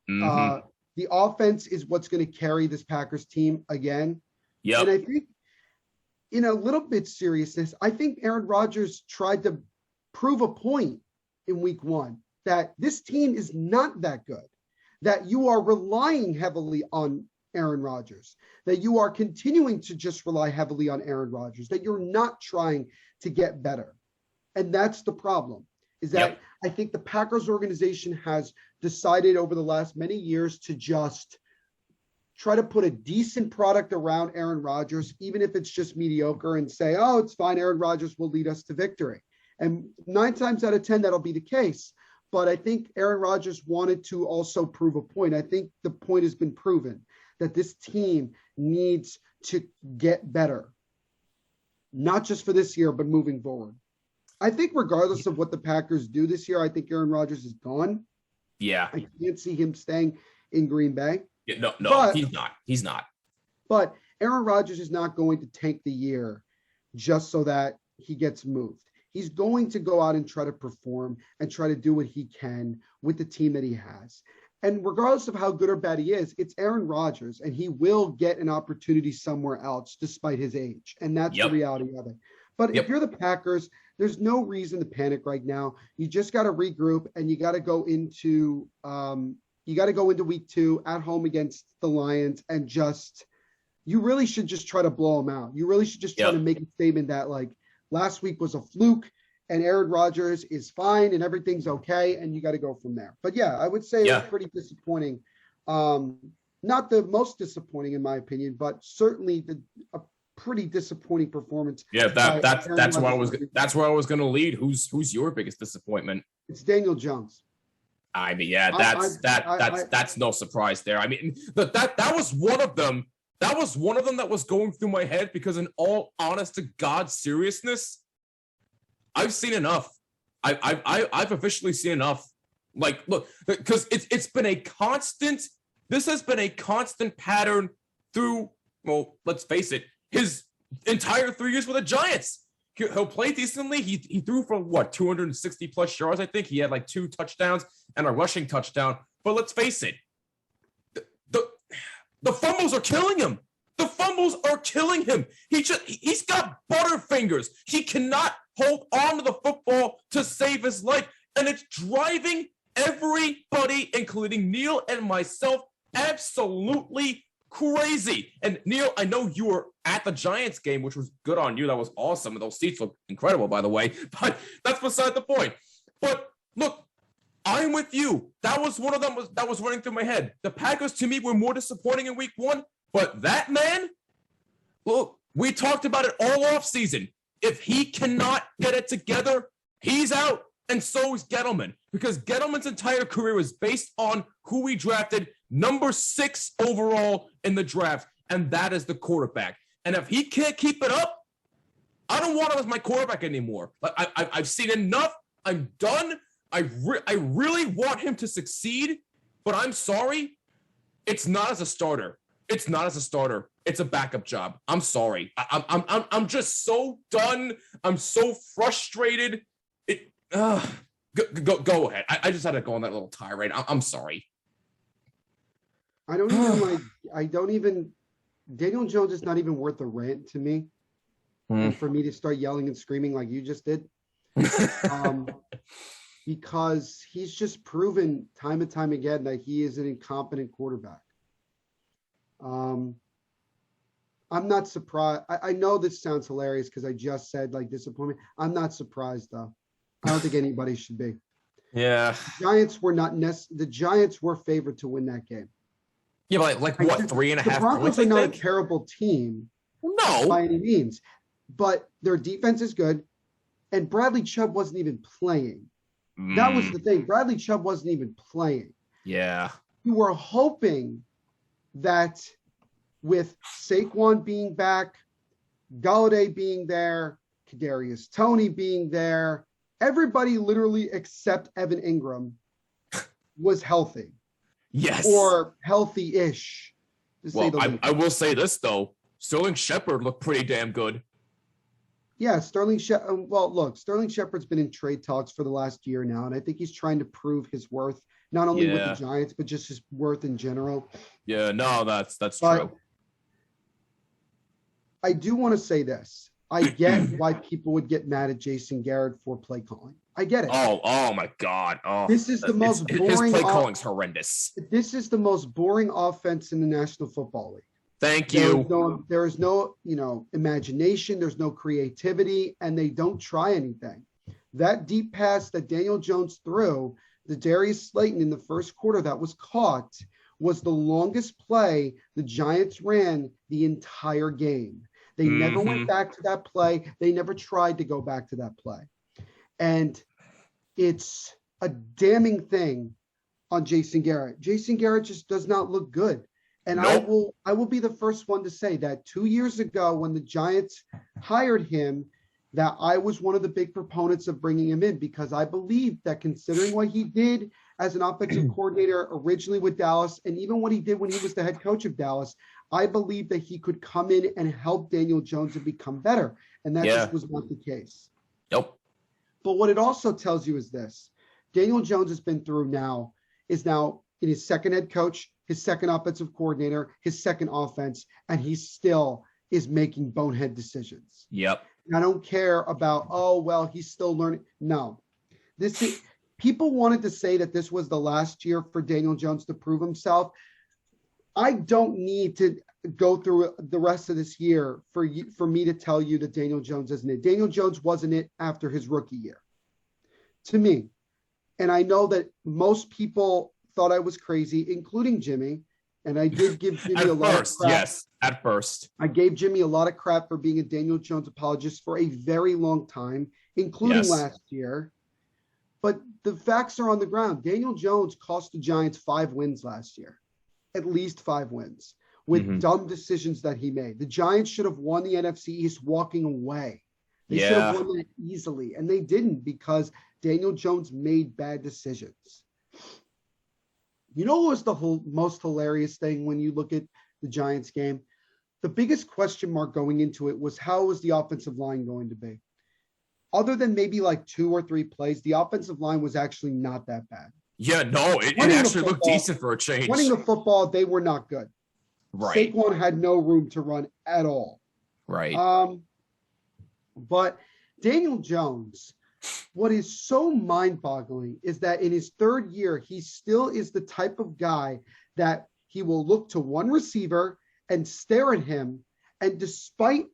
Mm-hmm.
The offense is what's going to carry this Packers team again.
Yeah.
And I think, in a little bit seriousness, I think Aaron Rodgers tried to prove a point in week one that this team is not that good, that you are relying heavily on Aaron Rodgers, that you are continuing to just rely heavily on Aaron Rodgers, that you're not trying to get better. And that's the problem, is that I think the Packers organization has decided over the last many years to just try to put a decent product around Aaron Rodgers, even if it's just mediocre, and say, oh, it's fine, Aaron Rodgers will lead us to victory. And 9 times out of 10, that'll be the case. But I think Aaron Rodgers wanted to also prove a point. I think the point has been proven that this team needs to get better, not just for this year, but moving forward. I think regardless of what the Packers do this year, I think Aaron Rodgers is gone.
Yeah.
I can't see him staying in Green Bay.
Yeah, no, he's not. He's not.
But Aaron Rodgers is not going to tank the year just so that he gets moved. He's going to go out and try to perform and try to do what he can with the team that he has. And regardless of how good or bad he is, it's Aaron Rodgers, and he will get an opportunity somewhere else despite his age. And that's the reality of it. But if you're the Packers, there's no reason to panic right now. You just got to regroup, and you got to go into week 2 at home against the Lions, and you really should just try to blow them out. You really should just try to make a statement that, like, last week was a fluke and Aaron Rodgers is fine and everything's okay, and you got to go from there. But yeah, I would say it was pretty disappointing. Not the most disappointing in my opinion, but certainly a pretty disappointing performance.
Yeah, that's where I was going to lead. Who's your biggest disappointment?
It's Daniel Jones.
I mean, that's no surprise there. I mean, that was one of them. That was one of them that was going through my head because, in all honest to God seriousness, I've seen enough. I've officially seen enough. Like, look, because it's been a constant. This has been a constant pattern through. Well, let's face it, his entire 3 years with the Giants. He'll play decently. He threw for 260 plus yards. I think he had like 2 touchdowns and a rushing touchdown. But let's face it, the fumbles are killing him. The fumbles are killing him. He's got butterfingers. He cannot hold on to the football to save his life. And it's driving everybody, including Neil and myself, absolutely crazy. And Neil, I know you were at the Giants game, which was good on you. That was awesome. And those seats look incredible, by the way. But that's beside the point. But look, I'm with you. That was one of them that was running through my head. The Packers, to me, were more disappointing in week 1. But that man, look, we talked about it all offseason. If he cannot get it together, he's out. And so is Gettleman. Because Gettleman's entire career was based on who he drafted number 6 overall in the draft. And that is the quarterback. And if he can't keep it up, I don't want him as my quarterback anymore. I've seen enough. I'm done. I really want him to succeed, but I'm sorry. It's not as a starter. It's not as a starter. It's a backup job. I'm sorry. I'm just so done. I'm so frustrated. Go ahead. I just had to go on that little tirade. I'm sorry.
Daniel Jones is not even worth a rant to me. And for me to start yelling and screaming like you just did. because he's just proven time and time again that he is an incompetent quarterback. I'm not surprised. I know this sounds hilarious because I just said like disappointment. I'm not surprised though. I don't think anybody should be.
Yeah.
The Giants were favored to win that game.
Yeah, but like what, 3.5 points?
The Broncos are not a terrible team.
No.
By any means. But their defense is good. And Bradley Chubb wasn't even playing. That was the thing. Bradley Chubb wasn't even playing.
Yeah.
You were hoping that with Saquon being back, Golladay being there, Kadarius Toney being there, everybody literally except Evan Ingram was healthy.
Yes.
Or healthy-ish.
Well, I will say this, though. Sterling Shepard looked pretty damn good.
Yeah, Sterling Shepard's been in trade talks for the last year now, and I think he's trying to prove his worth, not only with the Giants, but just his worth in general. Yeah,
no, that's true.
I do want to say this. I get why people would get mad at Jason Garrett for play calling. I get it.
Oh my God. Oh,
this is the most boring.
His play calling's horrendous.
This is the most boring offense in the National Football League.
Thank you.
There is no, imagination. There's no creativity, and they don't try anything. That deep pass that Daniel Jones threw to Darius Slayton in the first quarter that was caught was the longest play the Giants ran the entire game. They never went back to that play. They never tried to go back to that play. And it's a damning thing on Jason Garrett. Jason Garrett just does not look good. And nope. I will be the first one to say that 2 years ago when the Giants hired him, that I was one of the big proponents of bringing him in because I believed that considering what he did as an offensive coordinator originally with Dallas, and even what he did when he was the head coach of Dallas, I believe that he could come in and help Daniel Jones to become better. And that just was not the case.
Nope.
But what it also tells you is this. Daniel Jones is now in his second head coach, his second offensive coordinator, his second offense, and he still is making bonehead decisions.
Yep.
And I don't care about, he's still learning. No. People wanted to say that this was the last year for Daniel Jones to prove himself. I don't need to go through the rest of this year for me to tell you that Daniel Jones isn't it. Daniel Jones wasn't it after his rookie year. To me. And I know that most people thought I was crazy, including Jimmy. And I did give Jimmy a lot of crap.
Yes, at first.
I gave Jimmy a lot of crap for being a Daniel Jones apologist for a very long time, including last year. But the facts are on the ground. Daniel Jones cost the Giants 5 wins last year. At least 5 wins with dumb decisions that he made. The Giants should have won the NFC East walking away. They should have won that easily. And they didn't because Daniel Jones made bad decisions. You know what was the most hilarious thing when you look at the Giants game? The biggest question mark going into it was how was the offensive line going to be? Other than maybe like 2 or 3 plays, the offensive line was actually not that bad.
Yeah, no, it actually looked decent for a change.
Running the football, they were not good.
Right.
Saquon had no room to run at all.
Right.
But Daniel Jones, what is so mind-boggling is that in his 3rd year, he still is the type of guy that he will look to one receiver and stare at him, and despite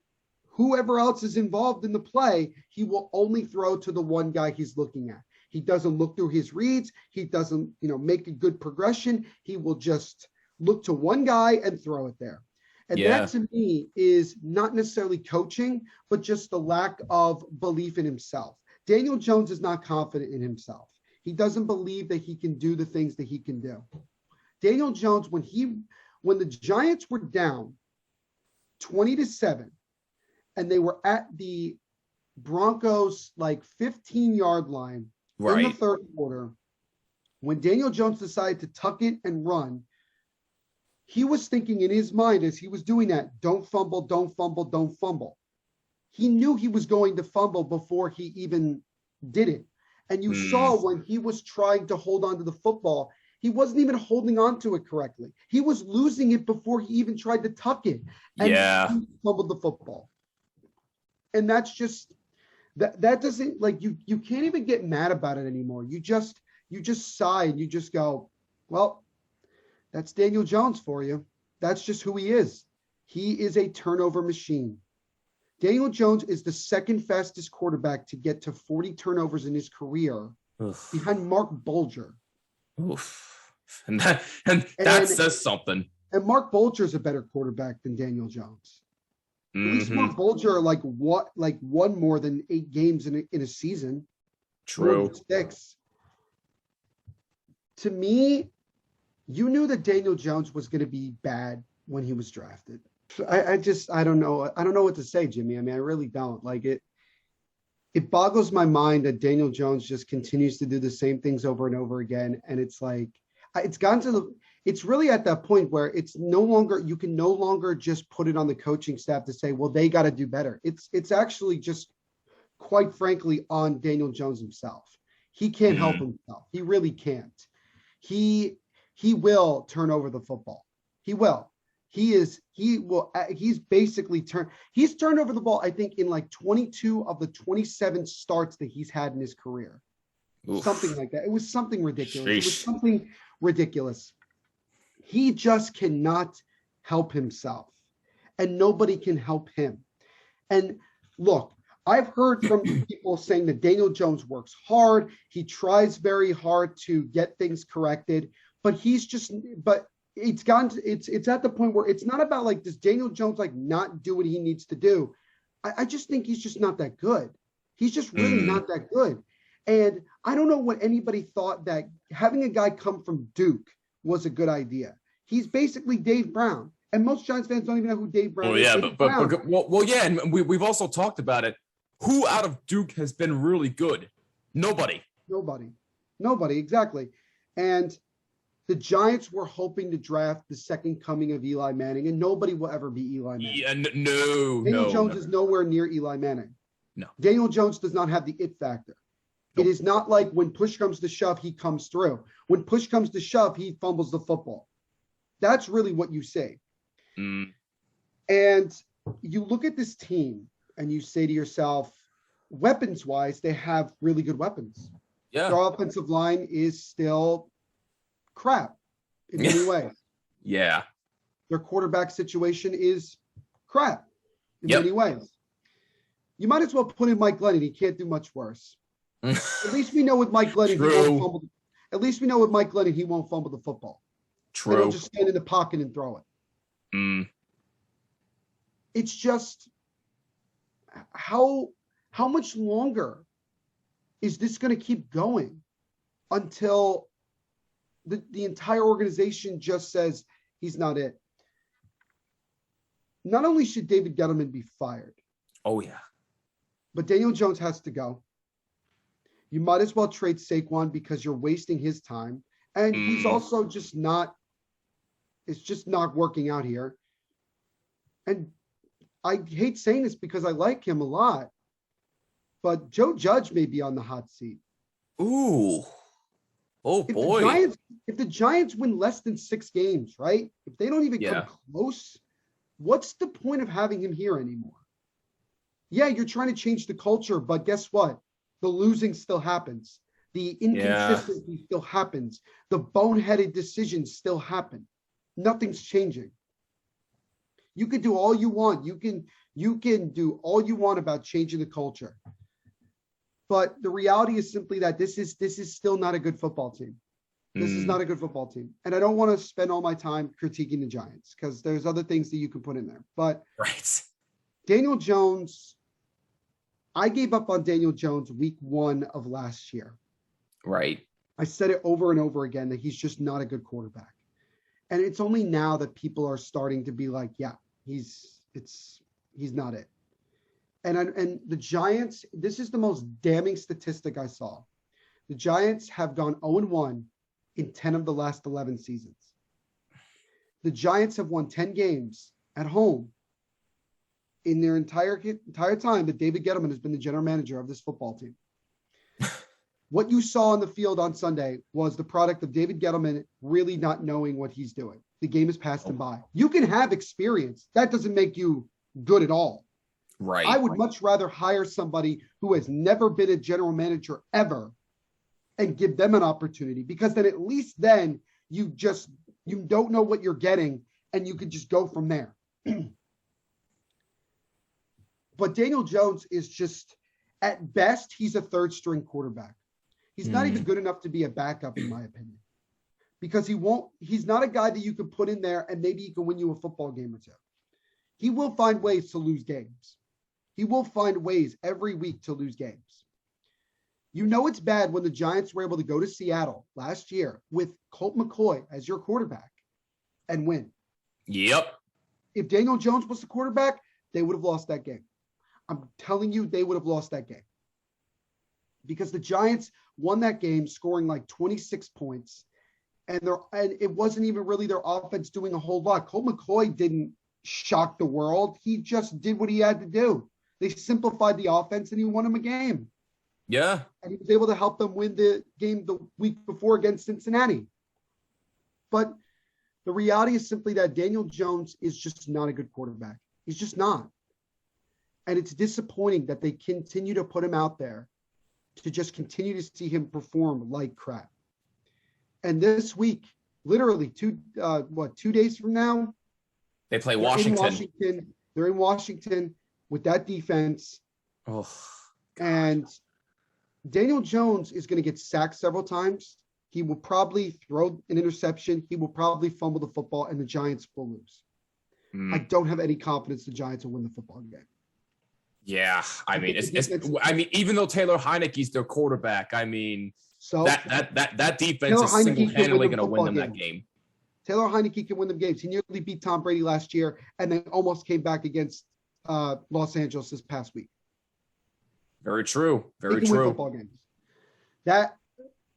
whoever else is involved in the play, he will only throw to the one guy he's looking at. He doesn't look through his reads. He doesn't, make a good progression. He will just look to one guy and throw it there. And that to me is not necessarily coaching, but just the lack of belief in himself. Daniel Jones is not confident in himself. He doesn't believe that he can do the things that he can do. Daniel Jones, when the Giants were down 20-7, and they were at the Broncos 15-yard line in the 3rd quarter, when Daniel Jones decided to tuck it and run, he was thinking in his mind as he was doing that, don't fumble, don't fumble, don't fumble. He knew he was going to fumble before he even did it. And you saw when he was trying to hold on to the football, he wasn't even holding on to it correctly. He was losing it before he even tried to tuck it. And he fumbled the football. And that's just, That doesn't like you can't even get mad about it anymore. You just sigh and you just go, well, that's Daniel Jones for you. That's just who he is. He is a turnover machine. Daniel Jones is the second fastest quarterback to get to 40 turnovers in his career, behind Mark Bulger.
Oof. And that says something.
And Mark Bulger is a better quarterback than Daniel Jones. At least Mark Bulger won more than 8 games in a season.
True.
6. To me, you knew that Daniel Jones was going to be bad when he was drafted. I don't know. I don't know what to say, Jimmy. I mean, I really don't. Like it boggles my mind that Daniel Jones just continues to do the same things over and over again. And it's like, it's really at that point where you can no longer just put it on the coaching staff to say, well, they got to do better. It's actually just, quite frankly, on Daniel Jones himself. He can't help himself. He really can't. He will turn over the football. He will. He's basically turned over the ball, I think, in like 22 of the 27 starts that he's had in his career. Oof. Something like that. It was something ridiculous. Sheesh. It was something ridiculous. He just cannot help himself, and nobody can help him. And look, I've heard from people saying that Daniel Jones works hard. He tries very hard to get things corrected, but it's at the point where it's not about like, does Daniel Jones like not do what he needs to do? I just think he's just not that good. He's just really not that good. And I don't know what anybody thought that having a guy come from Duke was a good idea. He's basically Dave Brown. And most Giants fans don't even know who Dave Brown is.
Yeah, and we've also talked about it. Who out of Duke has been really good? Nobody, exactly. And the Giants were hoping to draft the second coming of Eli Manning, and nobody will ever be Eli Manning. Yeah, Daniel
Jones is nowhere near Eli Manning.
No.
Daniel Jones does not have the it factor. Nope. It is not like when push comes to shove, he comes through. When push comes to shove, he fumbles the football. That's really what you say. And you look at this team and you say to yourself, weapons-wise, they have really good weapons.
Yeah.
Their offensive line is still crap in many ways.
Yeah.
Their quarterback situation is crap in many ways. You might as well put in Mike Glennon. He can't do much worse. At least we know with Mike Glennon, he won't fumble the football.
True.
He'll just stand in the pocket and throw it. It's just how much longer is this going to keep going until the entire organization just says he's not it? Not only should David Gettleman be fired.
Oh, yeah.
But Daniel Jones has to go. You might as well trade Saquon because you're wasting his time. And he's also just not, it's just not working out here. And I hate saying this because I like him a lot, but Joe Judge may be on the hot seat.
Ooh. Oh, boy.
If the Giants win less than 6 games, right? If they don't even come close, what's the point of having him here anymore? Yeah, you're trying to change the culture, but guess what? The losing still happens. The inconsistency still happens. The boneheaded decisions still happen. Nothing's changing. You can do all you want. You can do all you want about changing the culture. But the reality is simply that this is still not a good football team. This is not a good football team. And I don't want to spend all my time critiquing the Giants because there's other things that you can put in there. But Daniel Jones, I gave up on Daniel Jones week 1 of last year.
Right.
I said it over and over again that he's just not a good quarterback. And it's only now that people are starting to be like, yeah, he's not it. And the Giants, this is the most damning statistic I saw. The Giants have gone 0-1 in 10 of the last 11 seasons. The Giants have won 10 games at home in their entire time that David Gettleman has been the general manager of this football team. What you saw on the field on Sunday was the product of David Gettleman really not knowing what he's doing. The game has passed him by. You can have experience. That doesn't make you good at all.
Right.
I would much rather hire somebody who has never been a general manager ever and give them an opportunity, because then at least then you don't know what you're getting and you could just go from there. But Daniel Jones is just, at best, he's a third string quarterback. He's not even good enough to be a backup, in my opinion, because he's not a guy that you could put in there and maybe he can win you a football game or two. He will find ways to lose games. He will find ways every week to lose games. You know it's bad when the Giants were able to go to Seattle last year with Colt McCoy as your quarterback and win.
Yep.
If Daniel Jones was the quarterback, they would have lost that game. I'm telling you, they would have lost that game. Because the Giants won that game scoring like 26 points. And it wasn't even really their offense doing a whole lot. Colt McCoy didn't shock the world. He just did what he had to do. They simplified the offense and he won him a game.
Yeah.
And he was able to help them win the game the week before against Cincinnati. But the reality is simply that Daniel Jones is just not a good quarterback. He's just not. And it's disappointing that they continue to put him out there to just continue to see him perform like crap. And this week, literally 2 days from now,
they play Washington.
They're in Washington with that defense.
Oh,
and Daniel Jones is going to get sacked several times. He will probably throw an interception. He will probably fumble the football, and the Giants will lose. I don't have any confidence the Giants will win the football game.
Yeah, I mean, even though Taylor Heineke's their quarterback, I mean, so that defense is single-handedly going to win them that game.
Taylor Heineke can win them games. He nearly beat Tom Brady last year, and then almost came back against Los Angeles this past week.
Very true. Very
he can
true.
Win football games. That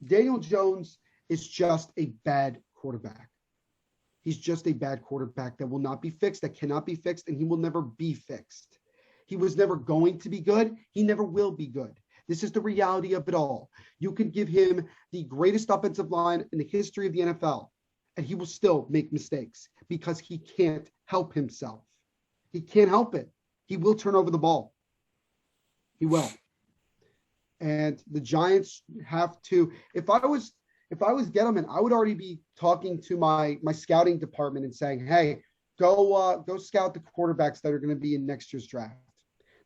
Daniel Jones is just a bad quarterback. He's just a bad quarterback that will not be fixed, that cannot be fixed, and he will never be fixed. He was never going to be good. He never will be good. This is the reality of it all. You can give him the greatest offensive line in the history of the NFL, and he will still make mistakes because he can't help himself. He can't help it. He will turn over the ball. He will. And the Giants have to, if I was Gettleman, I would already be talking to my scouting department and saying, hey, go scout the quarterbacks that are going to be in next year's draft.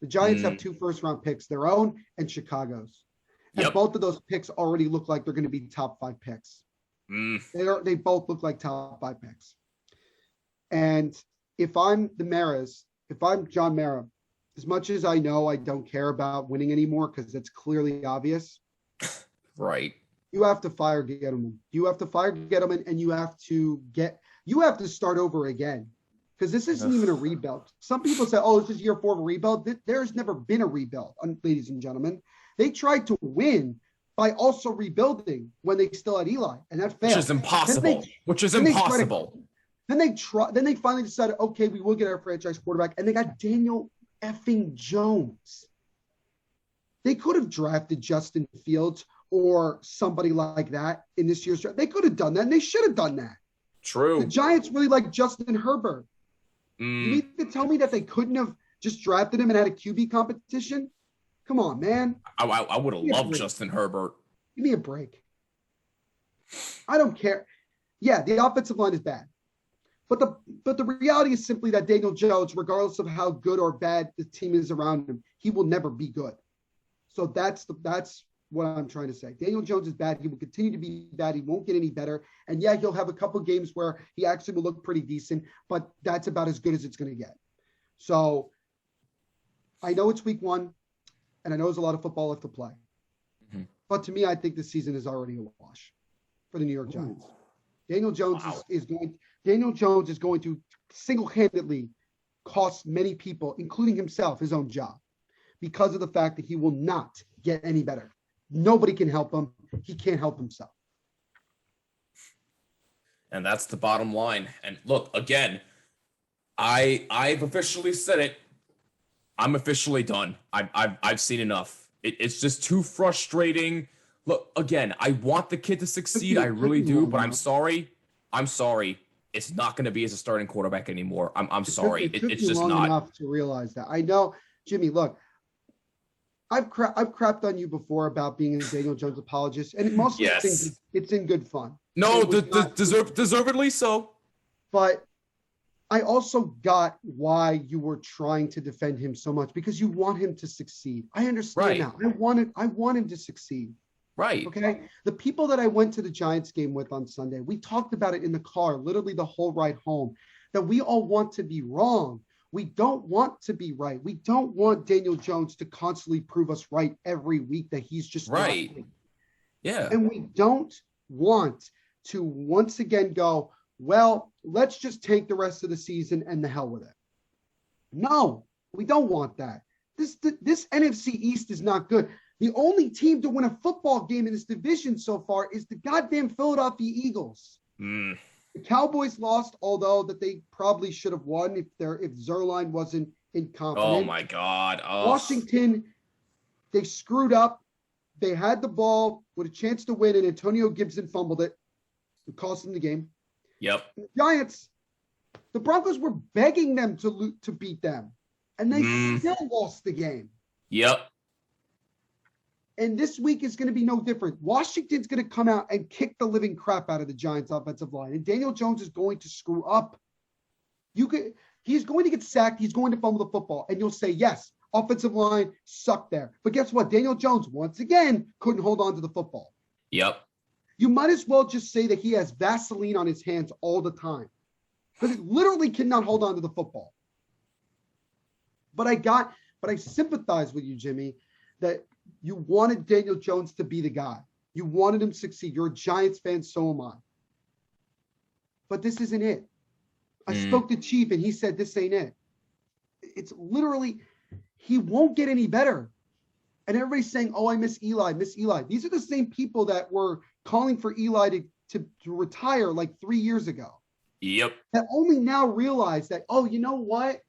The Giants have 2 first-round picks, their own and Chicago's. And both of those picks already look like they're going to be top 5 picks. They both look like top 5 picks. And if I'm John Mara, as much as I know I don't care about winning anymore because it's clearly obvious.
Right.
You have to fire Gettleman. You have to fire Gettleman, and you have to start over again. Because this isn't even a rebuild. Some people say, oh, this is year 4 of a rebuild. There's never been a rebuild, ladies and gentlemen. They tried to win by also rebuilding when they still had Eli, and that failed.
Which is impossible.
Then they finally decided, okay, we will get our franchise quarterback, and they got Daniel effing Jones. They could have drafted Justin Fields or somebody like that in this year's draft. They could have done that, and they should have done that.
True.
The Giants really like Justin Herbert. You need to tell me that they couldn't have just drafted him and had a QB competition? Come on, man.
I would have loved Justin Herbert.
Give me a break. I don't care. Yeah, the offensive line is bad. But the reality is simply that Daniel Jones, regardless of how good or bad the team is around him, he will never be good. So that's what I'm trying to say. Daniel Jones is bad. He will continue to be bad. He won't get any better. And yeah, he'll have a couple games where he actually will look pretty decent, but that's about as good as it's going to get. So I know it's week 1, and I know there's a lot of football left to play. But to me, I think the season is already a wash for the New York Giants. Daniel Jones is going to single-handedly cost many people, including himself, his own job, because of the fact that he will not get any better. Nobody can help him. He can't help himself.
And that's the bottom line. And look, again, I've officially said it. I'm officially done. I've seen enough. It's just too frustrating. Look, again, I want the kid to succeed. I really do, but I'm sorry. It's not going to be as a starting quarterback anymore. I'm sorry.
It took
it's
you
just
long
not
enough to realize that. I know Jimmy, look, I've crapped on you before about being a Daniel Jones apologist, and most of it's in good fun.
No, deservedly so.
But I also got why you were trying to defend him so much, because you want him to succeed. I understand now. I want him to succeed.
Right.
Okay. The people that I went to the Giants game with on Sunday, we talked about it in the car, literally the whole ride home, that we all want to be wrong. We don't want to be right. We don't want Daniel Jones to constantly prove us right every week that he's just
right.
Not.
Yeah.
And we don't want to once again go, well, let's just take the rest of the season and the hell with it. No, we don't want that. This NFC East is not good. The only team to win a football game in this division so far is the goddamn Philadelphia Eagles.
Mm.
The Cowboys lost, although that they probably should have won if Zerline wasn't incompetent.
Oh my God! Oh.
Washington, they screwed up. They had the ball with a chance to win, and Antonio Gibson fumbled it. It cost them the game.
Yep.
The Giants, the Broncos were begging them to beat them, and they still lost the game.
Yep.
And this week is going to be no different. Washington's going to come out and kick the living crap out of the Giants' offensive line. And Daniel Jones is going to screw up. He's going to get sacked. He's going to fumble the football. And you'll say, yes, offensive line sucked there. But guess what? Daniel Jones, once again, couldn't hold on to the football.
Yep.
You might as well just say that he has Vaseline on his hands all the time. Because he literally cannot hold on to the football. But I sympathize with you, Jimmy, that you wanted Daniel Jones to be the guy. You wanted him to succeed. You're a Giants fan, so am I. But this isn't it. I spoke to Chief, and he said this ain't it. It's literally, he won't get any better. And everybody's saying, oh, I miss Eli. These are the same people that were calling for Eli to retire like 3 years ago.
Yep.
That only now realize that, oh, you know what?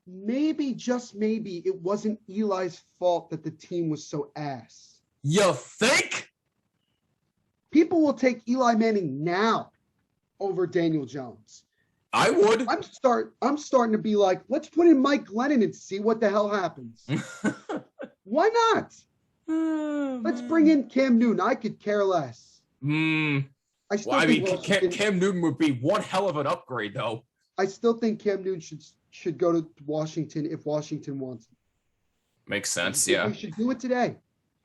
Maybe, just maybe, it wasn't Eli's fault that the team was so ass.
You think?
People will take Eli Manning now over Daniel Jones.
I would.
I'm starting to be like, let's put in Mike Glennon and see what the hell happens. Why not? Let's bring in Cam Newton. I could care less.
Cam Newton would be one hell of an upgrade, though.
I still think Cam Newton should go to Washington if Washington wants him.
Makes sense, yeah.
They should do it today.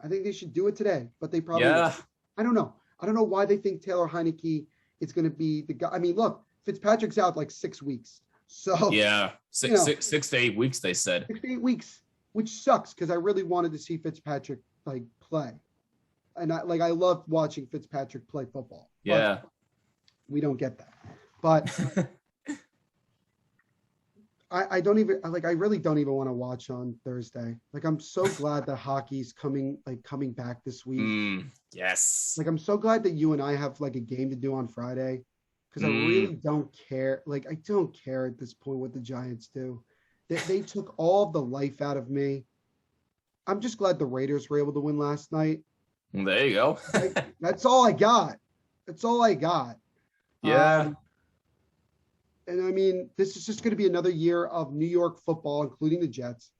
I think they should do it today, but they probably won't. I don't know. I don't know why they think Taylor Heineke is going to be the guy. I mean, look, Fitzpatrick's out like 6 weeks. So
yeah, six to 8 weeks, they said.
6 to 8 weeks, which sucks because I really wanted to see Fitzpatrick like play. And I love watching Fitzpatrick play football.
Yeah.
We don't get that. But I really don't even want to watch on Thursday. Like, I'm so glad that hockey's coming back this week.
Yes.
Like, I'm so glad that you and I have like a game to do on Friday, because I really don't care. Like, I don't care at this point what the Giants do. They took all of the life out of me. I'm just glad the Raiders were able to win last night.
There you go.
That's all I got.
Yeah.
And I mean, this is just going to be another year of New York football, including the Jets.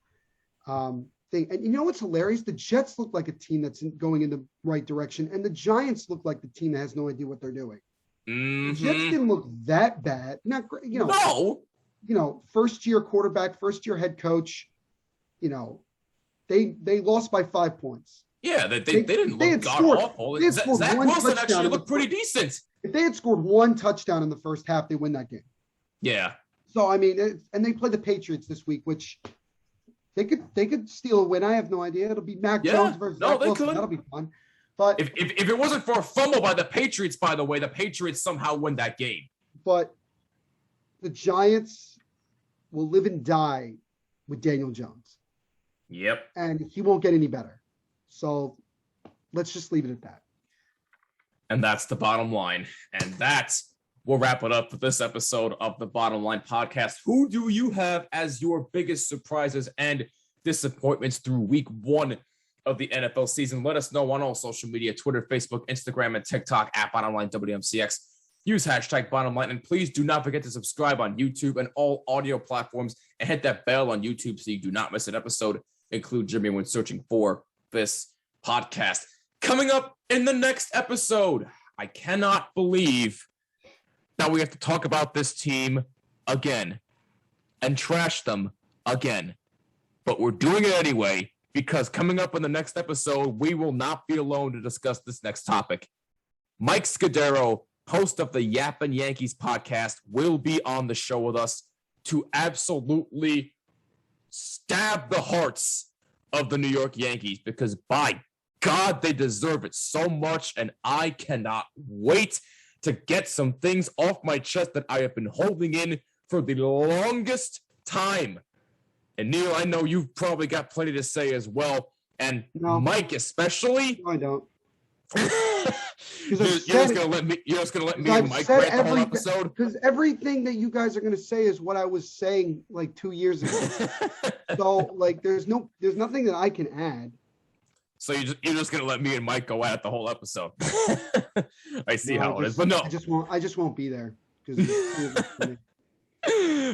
And you know what's hilarious? The Jets look like a team that's going in the right direction, and the Giants look like the team that has no idea what they're doing. The Jets didn't look that bad. Not great,
No.
First-year quarterback, first-year head coach. They lost by 5 points.
Yeah, they didn't look god-awful. Zach Wilson actually looked pretty decent.
If they had scored one touchdown in the first half, they win that game.
Yeah.
So, I mean, and they play the Patriots this week, which they could steal a win. I have no idea. It'll be Mac Jones versus Zach Wilson. That'll be fun. But
if it wasn't for a fumble by the Patriots, by the way, the Patriots somehow win that game.
But the Giants will live and die with Daniel Jones.
Yep.
And he won't get any better. So let's just leave it at that.
And that's the bottom line. And we'll wrap it up for this episode of the Bottom Line Podcast. Who do you have as your biggest surprises and disappointments through week 1 of the NFL season? Let us know on all social media, Twitter, Facebook, Instagram, and TikTok at Bottom Line WMCX. use hashtag bottom line. And please do not forget to subscribe on YouTube and all audio platforms and hit that bell on YouTube so you do not miss an episode. Include Jimmy when searching for this podcast. Coming up in the next episode, I cannot believe that we have to talk about this team again and trash them again. But we're doing it anyway, because coming up in the next episode, we will not be alone to discuss this next topic. Mike Scudero, host of the Yappin' Yankees podcast, will be on the show with us to absolutely stab the hearts of the New York Yankees, because by God, they deserve it so much, and I cannot wait to get some things off my chest that I have been holding in for the longest time. And Neil, I know you've probably got plenty to say as well, and Mike especially.
No, I don't.
You're just gonna let me and Mike rant the whole episode?
Because everything that you guys are gonna say is what I was saying like 2 years ago. So like, there's nothing that I can add.
So you're just gonna let me and Mike go at it the whole episode. I see how it is, but no,
I just won't be there.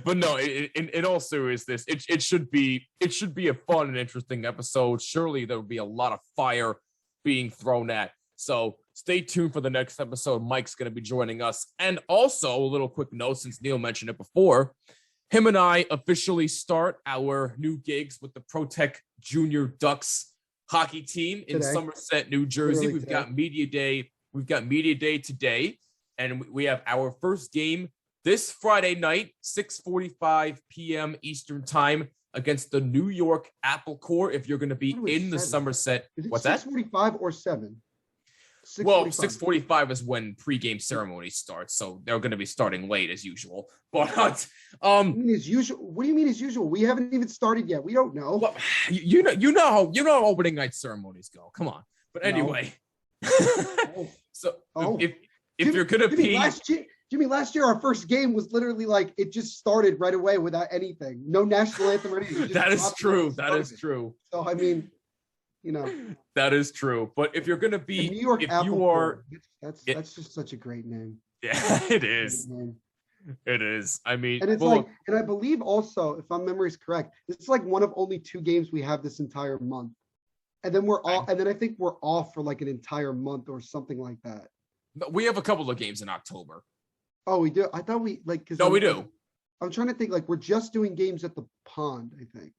But no, in all seriousness, it should be a fun and interesting episode. Surely there will be a lot of fire being thrown at. So stay tuned for the next episode. Mike's going to be joining us. And also a little quick note, since Neil mentioned it before, him and I officially start our new gigs with the ProTech Junior Ducks hockey team in Somerset, New Jersey. We've got media day. We've got media day today, and we have our first game this Friday night, 6:45 p.m. Eastern time, against the New York Apple Corps. If you're going to be in the Somerset,
what's that? 6:45 or 7? 6:45.
Well, 6:45 is when pregame ceremony starts, so they're going to be starting late as usual. But
what do you mean as usual? We haven't even started yet. We don't know.
Well, you know how opening night ceremonies go. Come on. But anyway, so if you're going to be
Jimmy, last year our first game was literally like it just started right away without anything, no national anthem or anything.
That is true. That is true.
So I mean,
that is true. But if you're going to be,
New York,
if
Apple
you are,
that's just such a great name.
Yeah, it is. It is. I mean,
and it's and I believe also, if my memory is correct, it's like one of only 2 games we have this entire month, and then I think we're off for like an entire month or something like that.
But we have a couple of games in October.
Oh, we do. I thought we
we do.
I'm trying to think. Like we're just doing games at the pond, I think.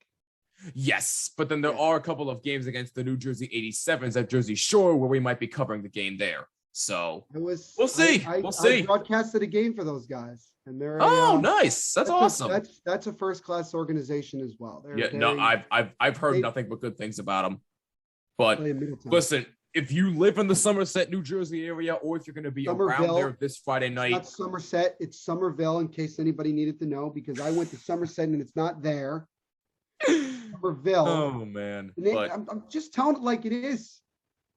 Yes, but then there are a couple of games against the New Jersey 87s at Jersey Shore where we might be covering the game there. So we'll see. We'll see.
I broadcasted a game for those guys, and they're
nice. That's awesome.
That's a first class organization as well.
I've heard nothing but good things about them. But listen, if you live in the Somerset, New Jersey area, or if you're going to be around there this Friday night.
It's not Somerset, it's Somerville, in case anybody needed to know, because I went to Somerset and it's not there. Somerville.
Oh, man.
I'm just telling it like it is.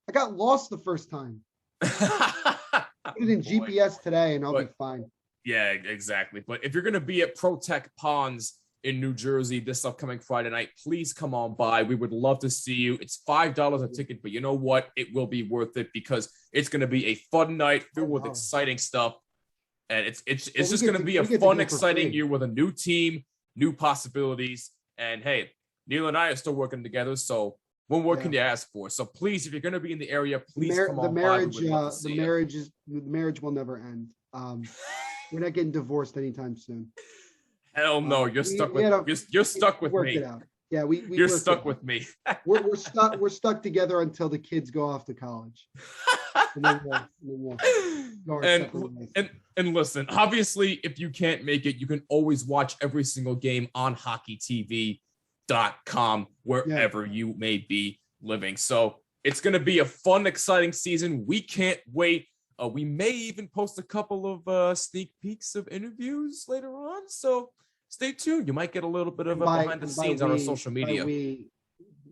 I got lost the first time. Put it in GPS today and I'll be fine.
Yeah, exactly. But if you're going to be at ProTech Ponds in New Jersey this upcoming Friday night, please come on by. We would love to see you. It's $5 a ticket, but you know what? It will be worth it because it's going to be a fun night filled with exciting stuff. And it's just going to be a fun, exciting year with a new team, new possibilities. And hey, Neil and I are still working together, so what more can you ask for? So please, if you're going to be in the area, please come on by.
The marriage will never end. We're not getting divorced anytime soon.
Hell no, you're stuck with me.
It out. Yeah,
you're stuck with me.
We're stuck together until the kids go off to college.
And listen, obviously, if you can't make it, you can always watch every single game on hockeytv.com wherever you may be living. So it's going to be a fun, exciting season. We can't wait. We may even post a couple of sneak peeks of interviews later on. So stay tuned. You might get a little bit of behind the scenes on our social media.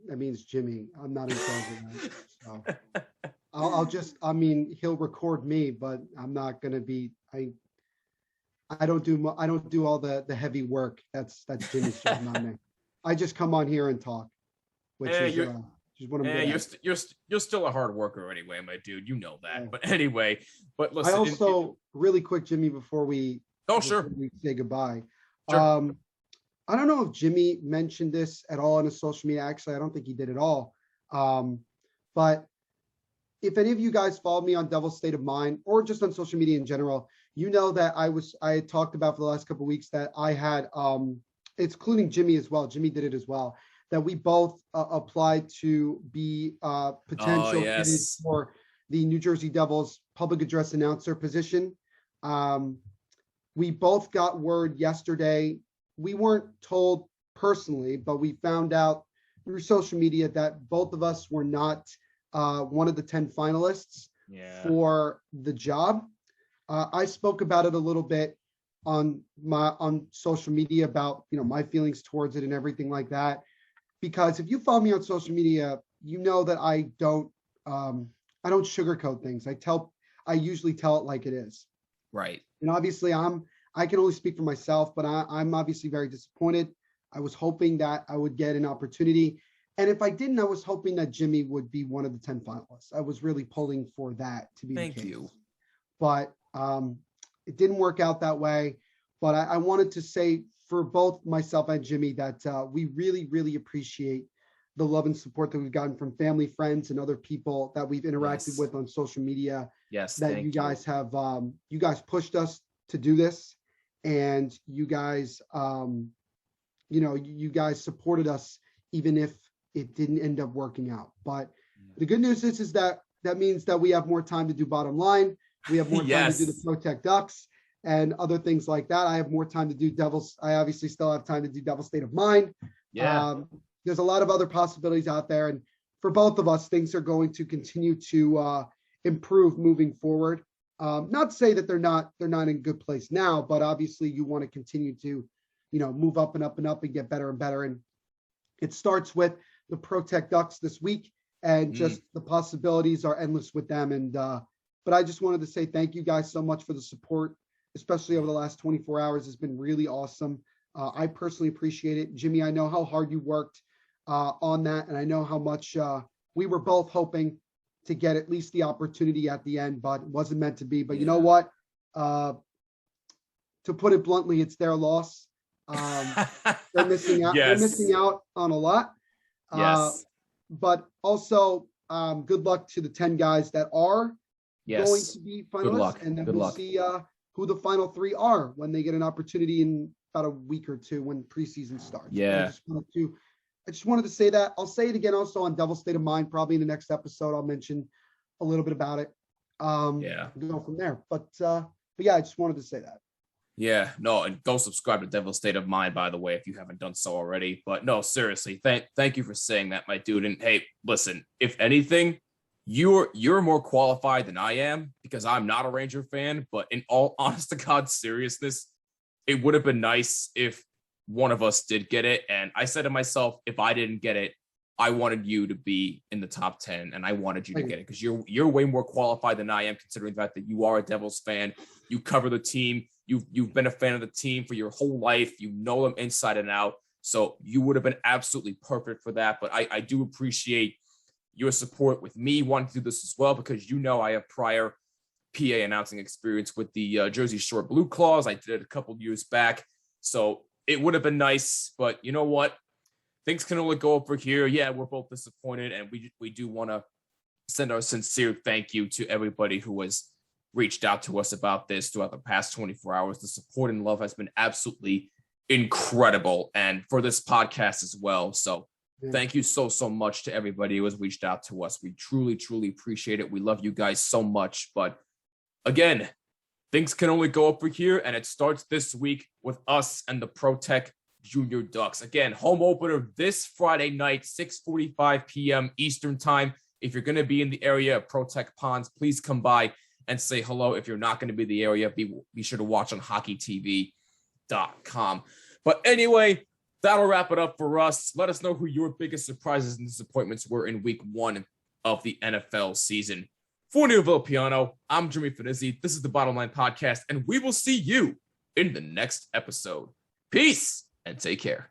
That means Jimmy. I'm not in charge of that. So he'll record me, but I'm not going to be, I don't do all the heavy work. That's Jimmy's job, not me. I just come on here and talk, which is Just what I'm
you're still a hard worker anyway, my dude. You know that. Yeah. But anyway, listen.
I also really quick, Jimmy, before we say goodbye. Sure. I don't know if Jimmy mentioned this at all on his social media. Actually, I don't think he did at all. But if any of you guys followed me on Devil's State of Mind or just on social media in general, you know that I had talked about for the last couple of weeks that I had, it's including Jimmy as well. Jimmy did it as well. That we both applied to be potential candidates for the New Jersey Devils public address announcer position. We both got word yesterday. We weren't told personally, but we found out through social media that both of us were not one of the 10 finalists for the job. I spoke about it a little bit on social media about, my feelings towards it and everything like that. Because if you follow me on social media, you know that I don't sugarcoat things. I usually tell it like it is.
Right.
And obviously I can only speak for myself, but I'm obviously very disappointed. I was hoping that I would get an opportunity. And if I didn't, I was hoping that Jimmy would be one of the 10 finalists. I was really pulling for that to be the case. Thank you. But it didn't work out that way. But I wanted to say for both myself and Jimmy that we really, really appreciate the love and support that we've gotten from family, friends, and other people that we've interacted with on social media.
Yes.
That you guys have, you guys pushed us to do this. And you guys, you guys supported us even if it didn't end up working out. But the good news is that means that we have more time to do Bottom Line. We have more time to do the Protect Ducks and other things like that. I have more time to do I obviously still have time to do Devil's State of Mind. Yeah. There's a lot of other possibilities out there. And for both of us, things are going to continue to improve moving forward. Not to say that they're not in a good place now, but obviously you want to continue to, move up and up and up and get better and better. And it starts with the Protect Ducks this week, and just the possibilities are endless with them. And but I just wanted to say thank you guys so much for the support, especially over the last 24 hours. It's been really awesome. I personally appreciate it. Jimmy, I know how hard you worked on that, and I know how much we were both hoping to get at least the opportunity at the end, but it wasn't meant to be. But you know what? To put it bluntly, it's their loss. They're missing out. They're missing out on a lot. But also, good luck to the 10 guys that are going to be finalists, and then we'll see who the final 3 are when they get an opportunity in about a week or two when preseason starts.
Yeah.
I just wanted to say that. I'll say it again also on Devil's State of Mind. Probably in the next episode, I'll mention a little bit about it. Go from there. But yeah, I just wanted to say that.
Yeah, no, and go subscribe to Devil's State of Mind, by the way, if you haven't done so already. But no, seriously, thank you for saying that, my dude. And hey, listen, if anything, you're more qualified than I am, because I'm not a Ranger fan. But in all honest to God seriousness, it would have been nice if one of us did get it. And I said to myself, if I didn't get it, I wanted you to be in the top 10, and I wanted you to get it because you're way more qualified than I am, considering the fact that you are a Devils fan. You cover the team. You've been a fan of the team for your whole life. You know them inside and out. So you would have been absolutely perfect for that. But I do appreciate your support with me wanting to do this as well, because I have prior PA announcing experience with the Jersey Shore Blue Claws. I did it a couple years back. So it would have been nice. But you know what? Things can only go up for here. Yeah, we're both disappointed. And we do want to send our sincere thank you to everybody who has reached out to us about this throughout the past 24 hours. The support and love has been absolutely incredible, and for this podcast as well. So thank you so much to everybody who has reached out to us. We truly, truly appreciate it. We love you guys so much. But again, things can only go up for here, and it starts this week with us and the Protect Junior Ducks. Again, home opener this Friday night, 6:45 p.m. Eastern time. If you're going to be in the area of Protect Ponds, please come by and say hello. If you're not going to be in the area, be sure to watch on hockeytv.com. But anyway, that'll wrap it up for us. Let us know who your biggest surprises and disappointments were in week 1 of the NFL season. For Neil Villapiano, I'm Jimmy Finizzi. This is the Bottom Line Podcast, and we will see you in the next episode. Peace and take care.